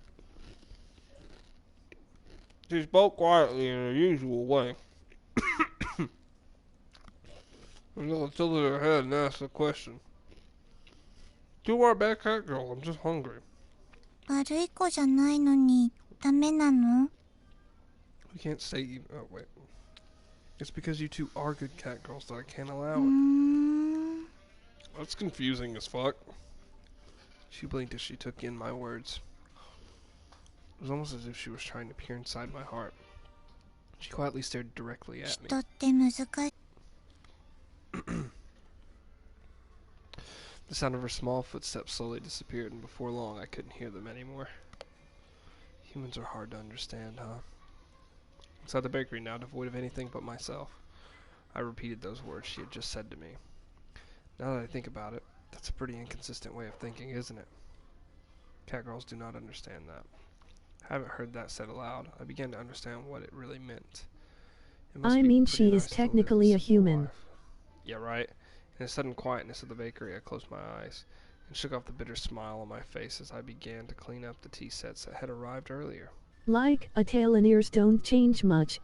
She spoke quietly in her usual way. Until I tilted her head and asked a question. You are a bad cat girl, I'm just hungry. 悪い子じゃないのにダメなの？ We can't say even... oh, wait. It's because you two are good cat girls that I can't allow it. That's confusing as fuck. She blinked as she took in my words. It was almost as if she was trying to peer inside my heart. She quietly stared directly at me. 人って難しい。 The sound of her small footsteps slowly disappeared, and before long I couldn't hear them anymore. Humans are hard to understand, huh? Inside the bakery now, devoid of anything but myself, I repeated those words she had just said to me. Now that I think about it, that's a pretty inconsistent way of thinking, isn't it? Catgirls do not understand that. I haven't heard that said aloud. I began to understand what it really meant. It must I be mean, pretty she nice is to live technically a simple human. life. Yeah, right. In the sudden quietness of the bakery, I closed my eyes and shook off the bitter smile on my face as I began to clean up the tea sets that had arrived earlier. Like, a tail and ears don't change much.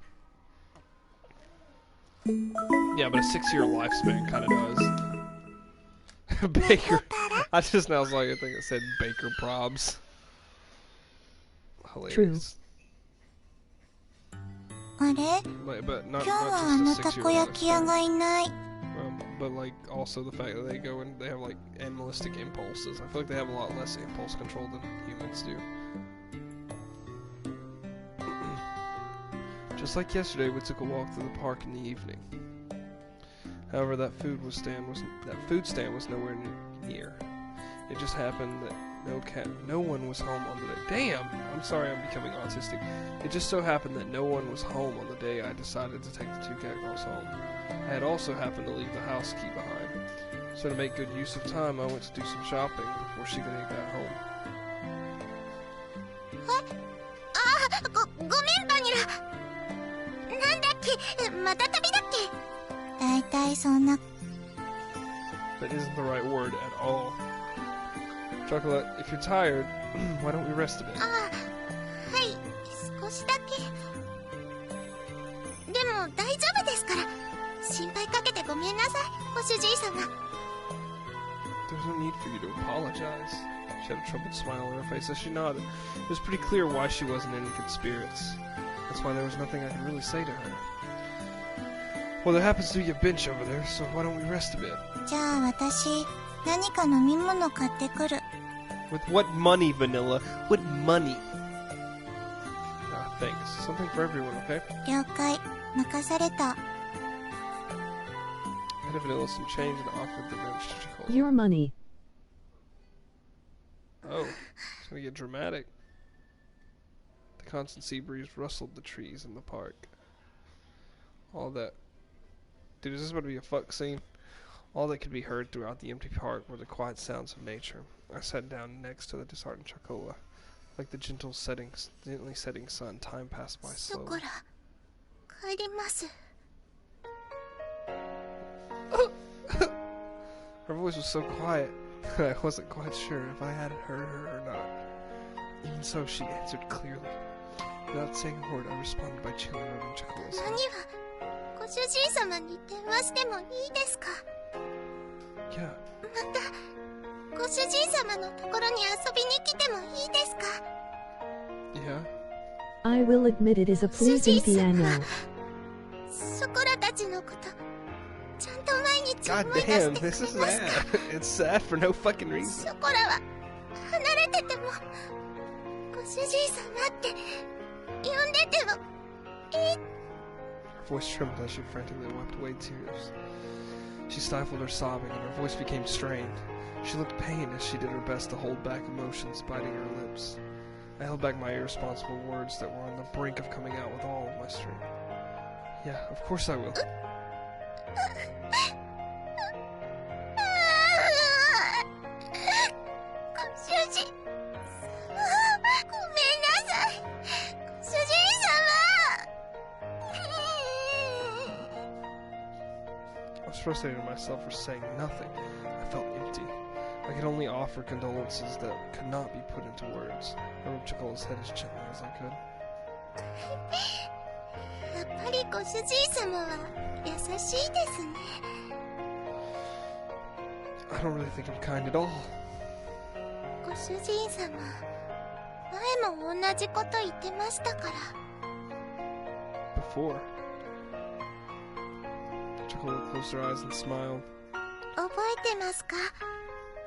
Yeah, but a 6-year lifespan kind of does. Baker. I just now saw you think it said Baker Probs. Hilarious. あれ？ But not 今日はあの just a た 6-year こ焼き屋 lifespan. がいない。 But like also the fact that they go and they have like animalistic impulses. I feel like they have a lot less impulse control than humans do. Just like yesterday, we took a walk through the park in the evening. However, that food stand was nowhere near. It just happened that no one was home on the day. Damn! I'm sorry, I'm becoming autistic. It just so happened that no one was home on the day I decided to take the two cat girls home. I had also happened to leave the house key behind. So to make good use of time, I went to do some shopping before she could make that home. ごめんバニラ。なんだっけ？また旅だっけ？だいたいそんな。 That isn't the right word at all. Chocolate, if you're tired, why don't we rest a bit? あ、はい、少しだけ。でも大丈夫ですから。心配かけてごめんなさい、ご主人様。 There's no need for you to apologize. She had a troubled smile on her face as she nodded. It was pretty clear why she wasn't in good spirits. That's why there was nothing I could really say to her. Well, there happens to be a bench over there, so why don't we rest a bit? じゃあ私、何か飲み物買ってくる。 With what money, Vanilla? What money? Thanks. Something for everyone, okay? 了解、任された。 I had Vanilla some change and offered the bench to Chocolate. Your money. Oh, it's gonna get dramatic. The constant sea breeze rustled the trees in the park. All that... Dude, is this about to be a fuck scene? All that could be heard throughout the empty park were the quiet sounds of nature. I sat down next to the disheartened Chocola. Like the gently setting sun, time passed by そ slowly. こら、帰ります。Her voice was so quiet, I wasn't quite sure if I had heard her or not. Even so, she answered clearly. Without saying a word, I responded by chilling over Chocolate's hand. ご主人様に電話してもいいですか? Yeah. また、ご主人様のところに遊びに来てもいいですか? Yeah. I will admit it is a pleasing piano. ショコラたちのこと、ちゃんと毎日 God 思い出 damn, して this is くれます sad. か? It's sad for no fucking シ reason. ョコラは離れてても、ご主人様って呼んでてもいい。 Her voice trembled as she frantically wiped away tears. She stifled her sobbing, and her voice became strained. She looked pained as she did her best to hold back emotions biting her lips. I held back my irresponsible words that were on the brink of coming out with all of my strength. Yeah, of course I will. ご主人様、ごめんなさい。ご主人様。 I was frustrated with myself for saying nothing. I felt empty. I could only offer condolences that could not be put into words. I rubbed Chocolate's head as gently as I could. やっぱりご主人様は優しいですね。 I don't really think I'm kind at all. ご主人様、前も同じこと言ってましたから。 Before. Chocolate closed her eyes and smiled. 覚えてますか？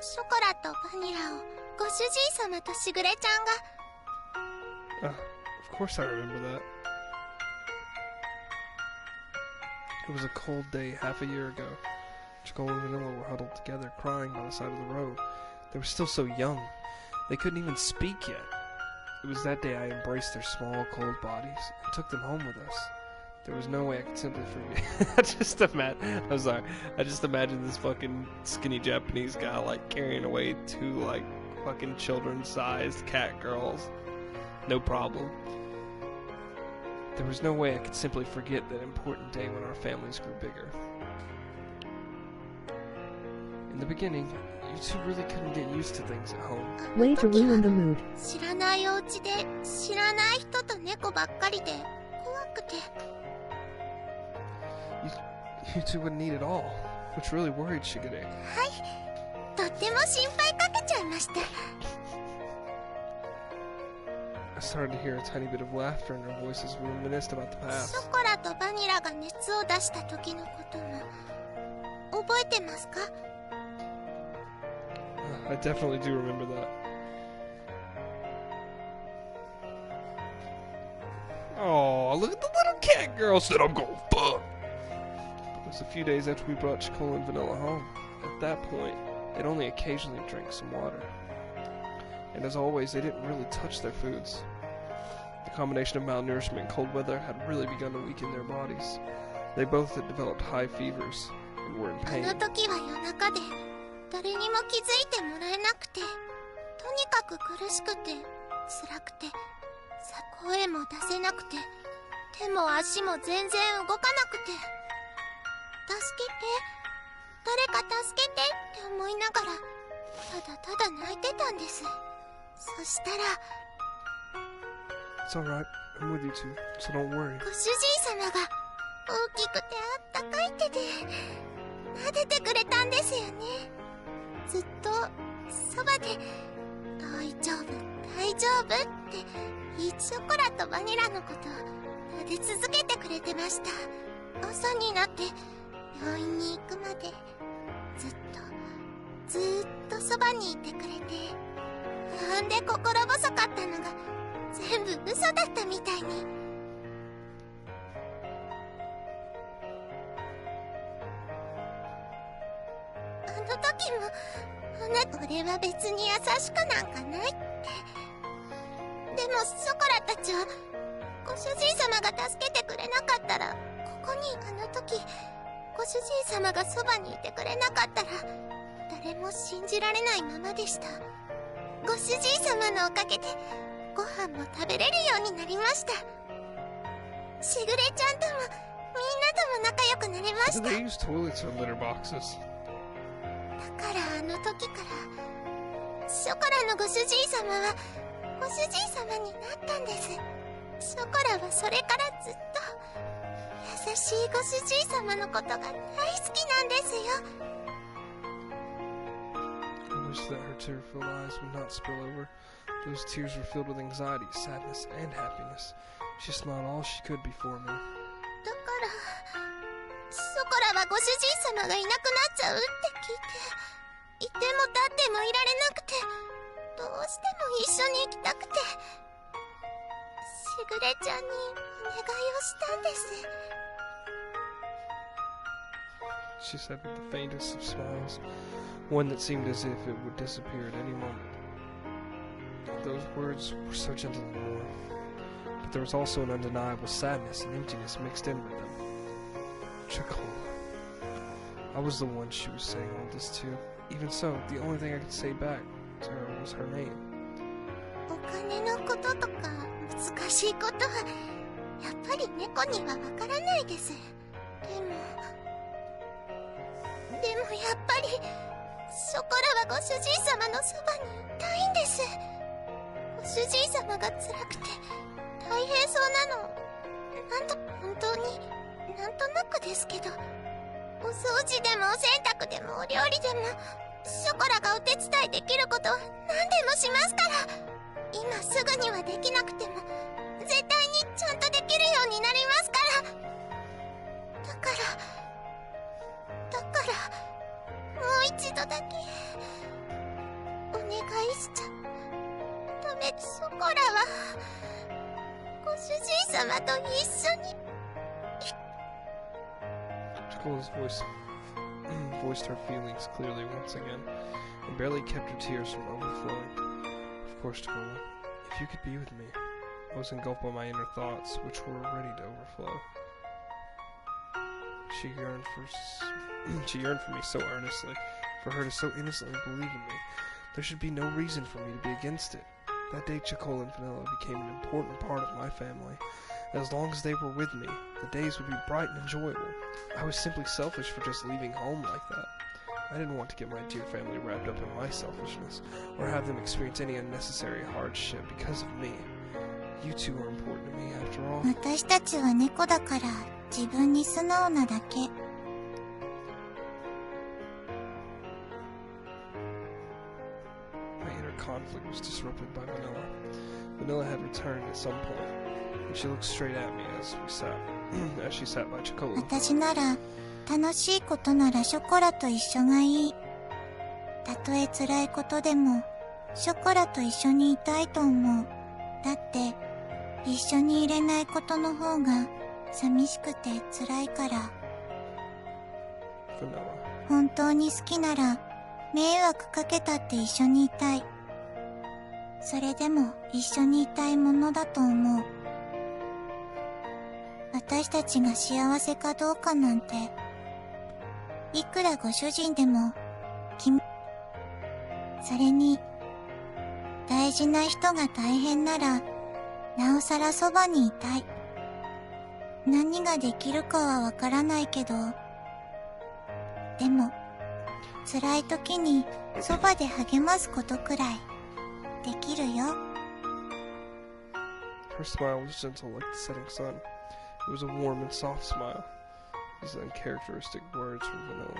ショコラとバニラをご主人様としぐれちゃんが。 Of course I remember that. It was a cold day half a year ago. Chocolate and Vanilla were huddled together, crying by the side of the road. They were still so young. They couldn't even speak yet. It was that day I embraced their small, cold bodies and took them home with us. There was no way I could simply forget. I just imagine this fucking skinny Japanese guy like carrying away two like fucking children-sized cat girls. No problem. There was no way I could simply forget that important day when our families grew bigger. In the beginning, you two really couldn't get used to things at home. Way to ruin the mood. 知らないお家で知らない人と猫ばっかりで怖くて。 You two wouldn't eat at all, which really worried Shigure. はい、とっても心配かけちゃいました。 I started to hear a tiny bit of laughter in her voice as we reminisced about the シ past. ョコラとバニラが熱を出した時のことも覚えてますか？ I definitely do remember that. Oh, look at the little cat girl said I'm gonna fuck. It was a few days after we brought Chocolate and Vanilla home. At that point, they'd only occasionally drink some water. And as always, they didn't really touch their foods. The combination of malnourishment and cold weather had really begun to weaken their bodies. They both had developed high fevers and were in あ pain. の時は夜中で誰にも気づいてもらえなくて、とにかく苦しくて辛くて、さ声も出せなくて、手も足も全然動かなくて、助けて、誰か助けてって思いながらただただ泣いてたんです。そしたら It's alright, I'm with you two, so don't worry. ご主人様が大きくてあったかい手で撫でてくれたんですよね。ずっとそばで大丈夫大丈夫ってショコラとバニラのことを撫で続けてくれてました。朝になって病院に行くまでずっとそばにいてくれて、不安で心細かったのが全部嘘だったみたいに。あの時も俺は別に優しくなんかないって。でもショコラたちはご主人様が助けてくれなかったら、ここにあの時ご主人様がそばにいてくれなかったら誰も信じられないままでした。ご主人様のおかげでご飯も食べれるようになりました。しぐれちゃんともみんなとも仲良くなれまし Do た。 they use toilets or litter boxes? だからあの時からショコラのご主人様はご主人様になったんです。ショコラはそれからずっと優しいご主人様のことが大好きなんですよ。I wish that her tear-filled eyes would not spill over. Those tears were filled with anxiety, sadness, and happiness. She smiled all she could before me. だからショコラはご主人様がいなくなっちゃうって聞いて、いても立ってもいられなくて、どうしても一緒に行きたくて、しぐれちゃんにお願いをしたんです。She said with the faintest of smiles, one that seemed as if it would disappear at any moment. Those words were so gentle and warm, but there was also an undeniable sadness and emptiness mixed in with them. Chocola. I was the one she was saying all this to. Even so, the only thing I could say back to her was her name. お金のこととか難しいことはやっぱり猫にはわからないです。でもやっぱりショコラはご主人様のそばにいたいんです。ご主人様が辛くて大変そうなの、本当になんとなくですけど、お掃除でもお洗濯でもお料理でもショコラがお手伝いできることは何でもしますから。今すぐにはできなくても絶対にちゃんとできるようになりますから。だからもう一度だけお願いしちゃダメ。ショコラはご主人様と一緒に。Chocola's voice voiced her feelings clearly once again, and barely kept her tears from overflowing. Of course, Chocola, if you could be with me. I was engulfed by my inner thoughts, which were ready to overflow. She yearned for me so earnestly, for her to so innocently believe in me. There should be no reason for me to be against it. That day, Chocola and Vanilla became an important part of my family. As long as they were with me, the days would be bright and enjoyable. I was simply selfish for just leaving home like that. I didn't want to get my dear family wrapped up in my selfishness, or have them experience any unnecessary hardship because of me. You two are important to me, after all. 私たちは猫だから自分に素直なだけ。My inner conflict was disrupted by Vanilla. Vanilla had returned at some point, and she looked straight at me as she sat by Chocola. 私なら楽しいことならショコラと一緒がいい。たとえ辛いことでもショコラと一緒にいたいと思う。だって一緒にいれないことの方が寂しくて辛いから。本当に好きなら迷惑かけたって一緒にいたい。それでも一緒にいたいものだと思う。私たちが幸せかどうかなんていくらご主人でもそれに大事な人が大変ならなおさらそばにいたい。何ができるかはわからないけど、でも辛い時にそばで励ますことくらいできるよ。 Her smile was gentle like the setting sun. It was a warm and soft smile. These uncharacteristic words from Vanilla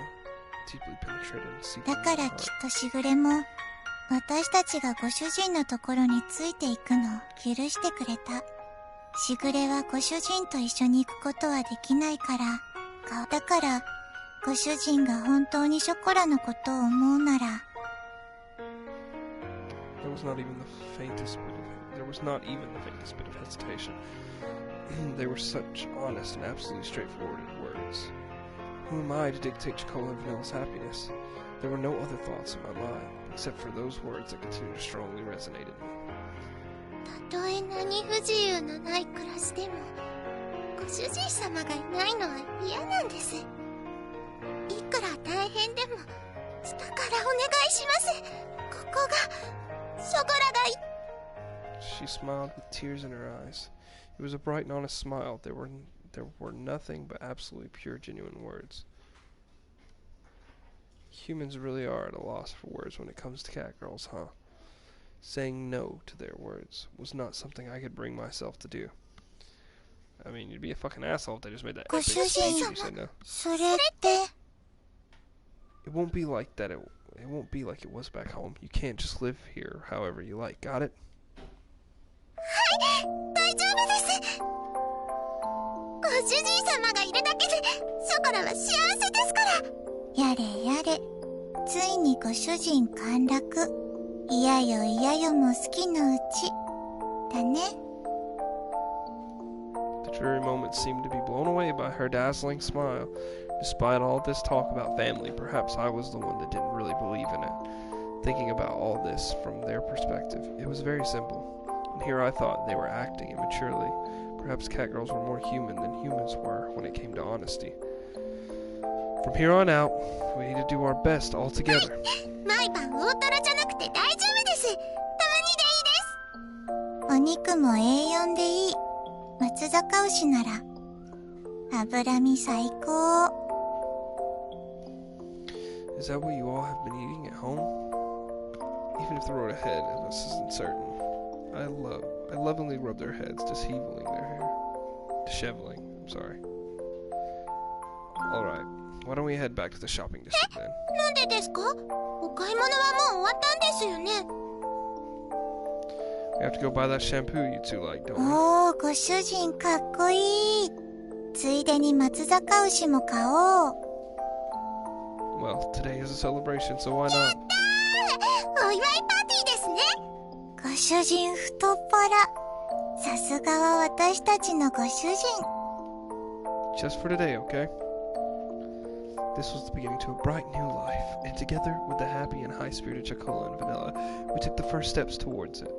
deeply penetrated and seeped だ into か my ら heart. きっとしぐれも私たちがご主人のところについていくのを許してくれた。しぐれはご主人と一緒に行くことはできないから、だからご主人が本当にショコラのことを思うなら。 There was not even the faintest bit of hesitation. They were such honest and absolutely straightforward words. Who am I to dictate Chocola and Vanilla's happiness? There were no other thoughts in my mind, except for those words that continued to strongly resonate in me. たとえ何不自由のない暮らしでも、ご主人様がいないのは嫌なんです。いくら大変でも、だからお願いします。ここが、ショコラがい。She smiled with tears in her eyes. It was a bright and honest smile. There were nothing but absolutely pure, genuine words. Humans really are at a loss for words when it comes to cat girls, huh? Saying no to their words was not something I could bring myself to do. I mean, you'd be a fucking asshole if they just made that epic speech and you said no. It won't be like that. It won't be like it was back home. You can't just live here however you like. Got it? 大丈夫です。ご主人様がいるだけでショコラは幸せですから。やれやれ、ついにご主人陥落。いやよいやよも好きのうちだね。The dreary moment seemed to be blown away by her dazzling smile. Despite all this talk about family, perhaps I was the one that didn't really believe in it. Thinking about all this from their perspective, it was very simple. And here I thought they were acting immaturely. Perhaps catgirls were more human than humans were when it came to honesty. From here on out, we need to do our best all together. 毎晩大トロじゃなくて大丈夫です。たまにでいいです。お肉も A4 でいい。松阪牛なら脂身最高。Is that what you all have been eating at home? Even if the road ahead of us isn't certain, I lovingly rub their heads, disheveling their hair. Disheveling, I'm sorry. Alright, why don't we head back to the shopping district then? なんでですか？お買い物はもう終わったんですよね。We have to go buy that shampoo you two like, don't we? おー、ご主人かっこいい。ついでに松阪牛も買おう。Well, today is a celebration, so why not? お祝いパーティーですね。ご主人太っ腹。さすがは私たちのご主人。Just for today, okay? This was the beginning to a bright new life, and together with the happy and high-spirited Chocola and Vanilla, we took the first steps towards it.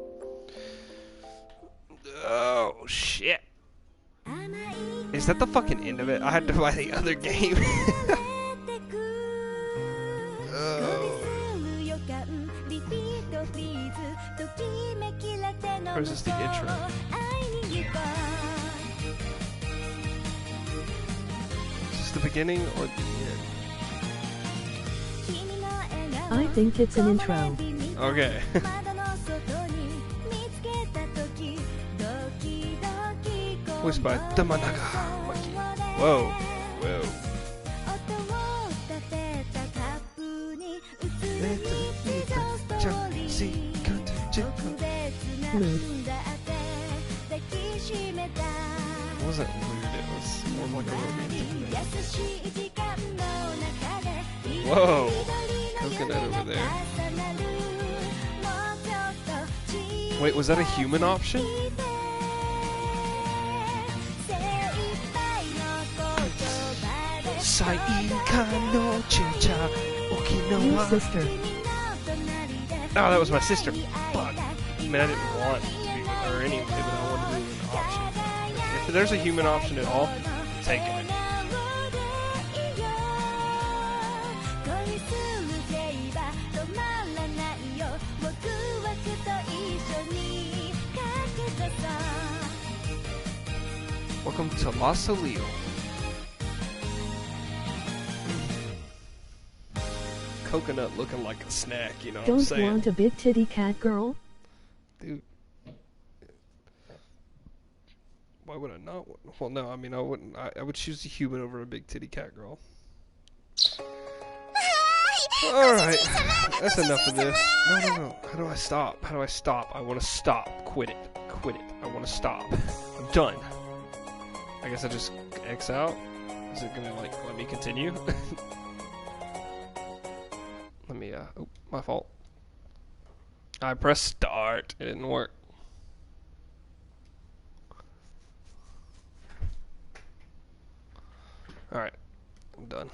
Oh, shit. Is that the fucking end of it? I had to buy the other game. Or is this the intro? Is this the beginning or the end? I think it's an intro. Okay. Voiced by Tamanaga Maki. Whoa. Whoa. It wasn't weird, it was more like a romantic thing. Whoa! Coconut over there. Wait, was that a human option? Your sister. Oh, that was my sister. Fuck. I mean, I didn't want to be with her anyway, but I wanted to be with an option. If there's a human option at all, I'm taking it. Welcome to Los Alio. Coconut looking like a snack, you know what I'm Don't saying? want a big titty cat girl? Dude. Why would I not? Well, no, I mean, I wouldn't. I would choose a human over a big titty cat girl. Alright, that's enough of this. No. How do I stop? How do I stop? I want to stop. Quit it. I want to stop. I'm done. I guess I just X out? Is it gonna, like, let me continue? Let me, oh, my fault. I pressed start. It didn't work. Alright, I'm done.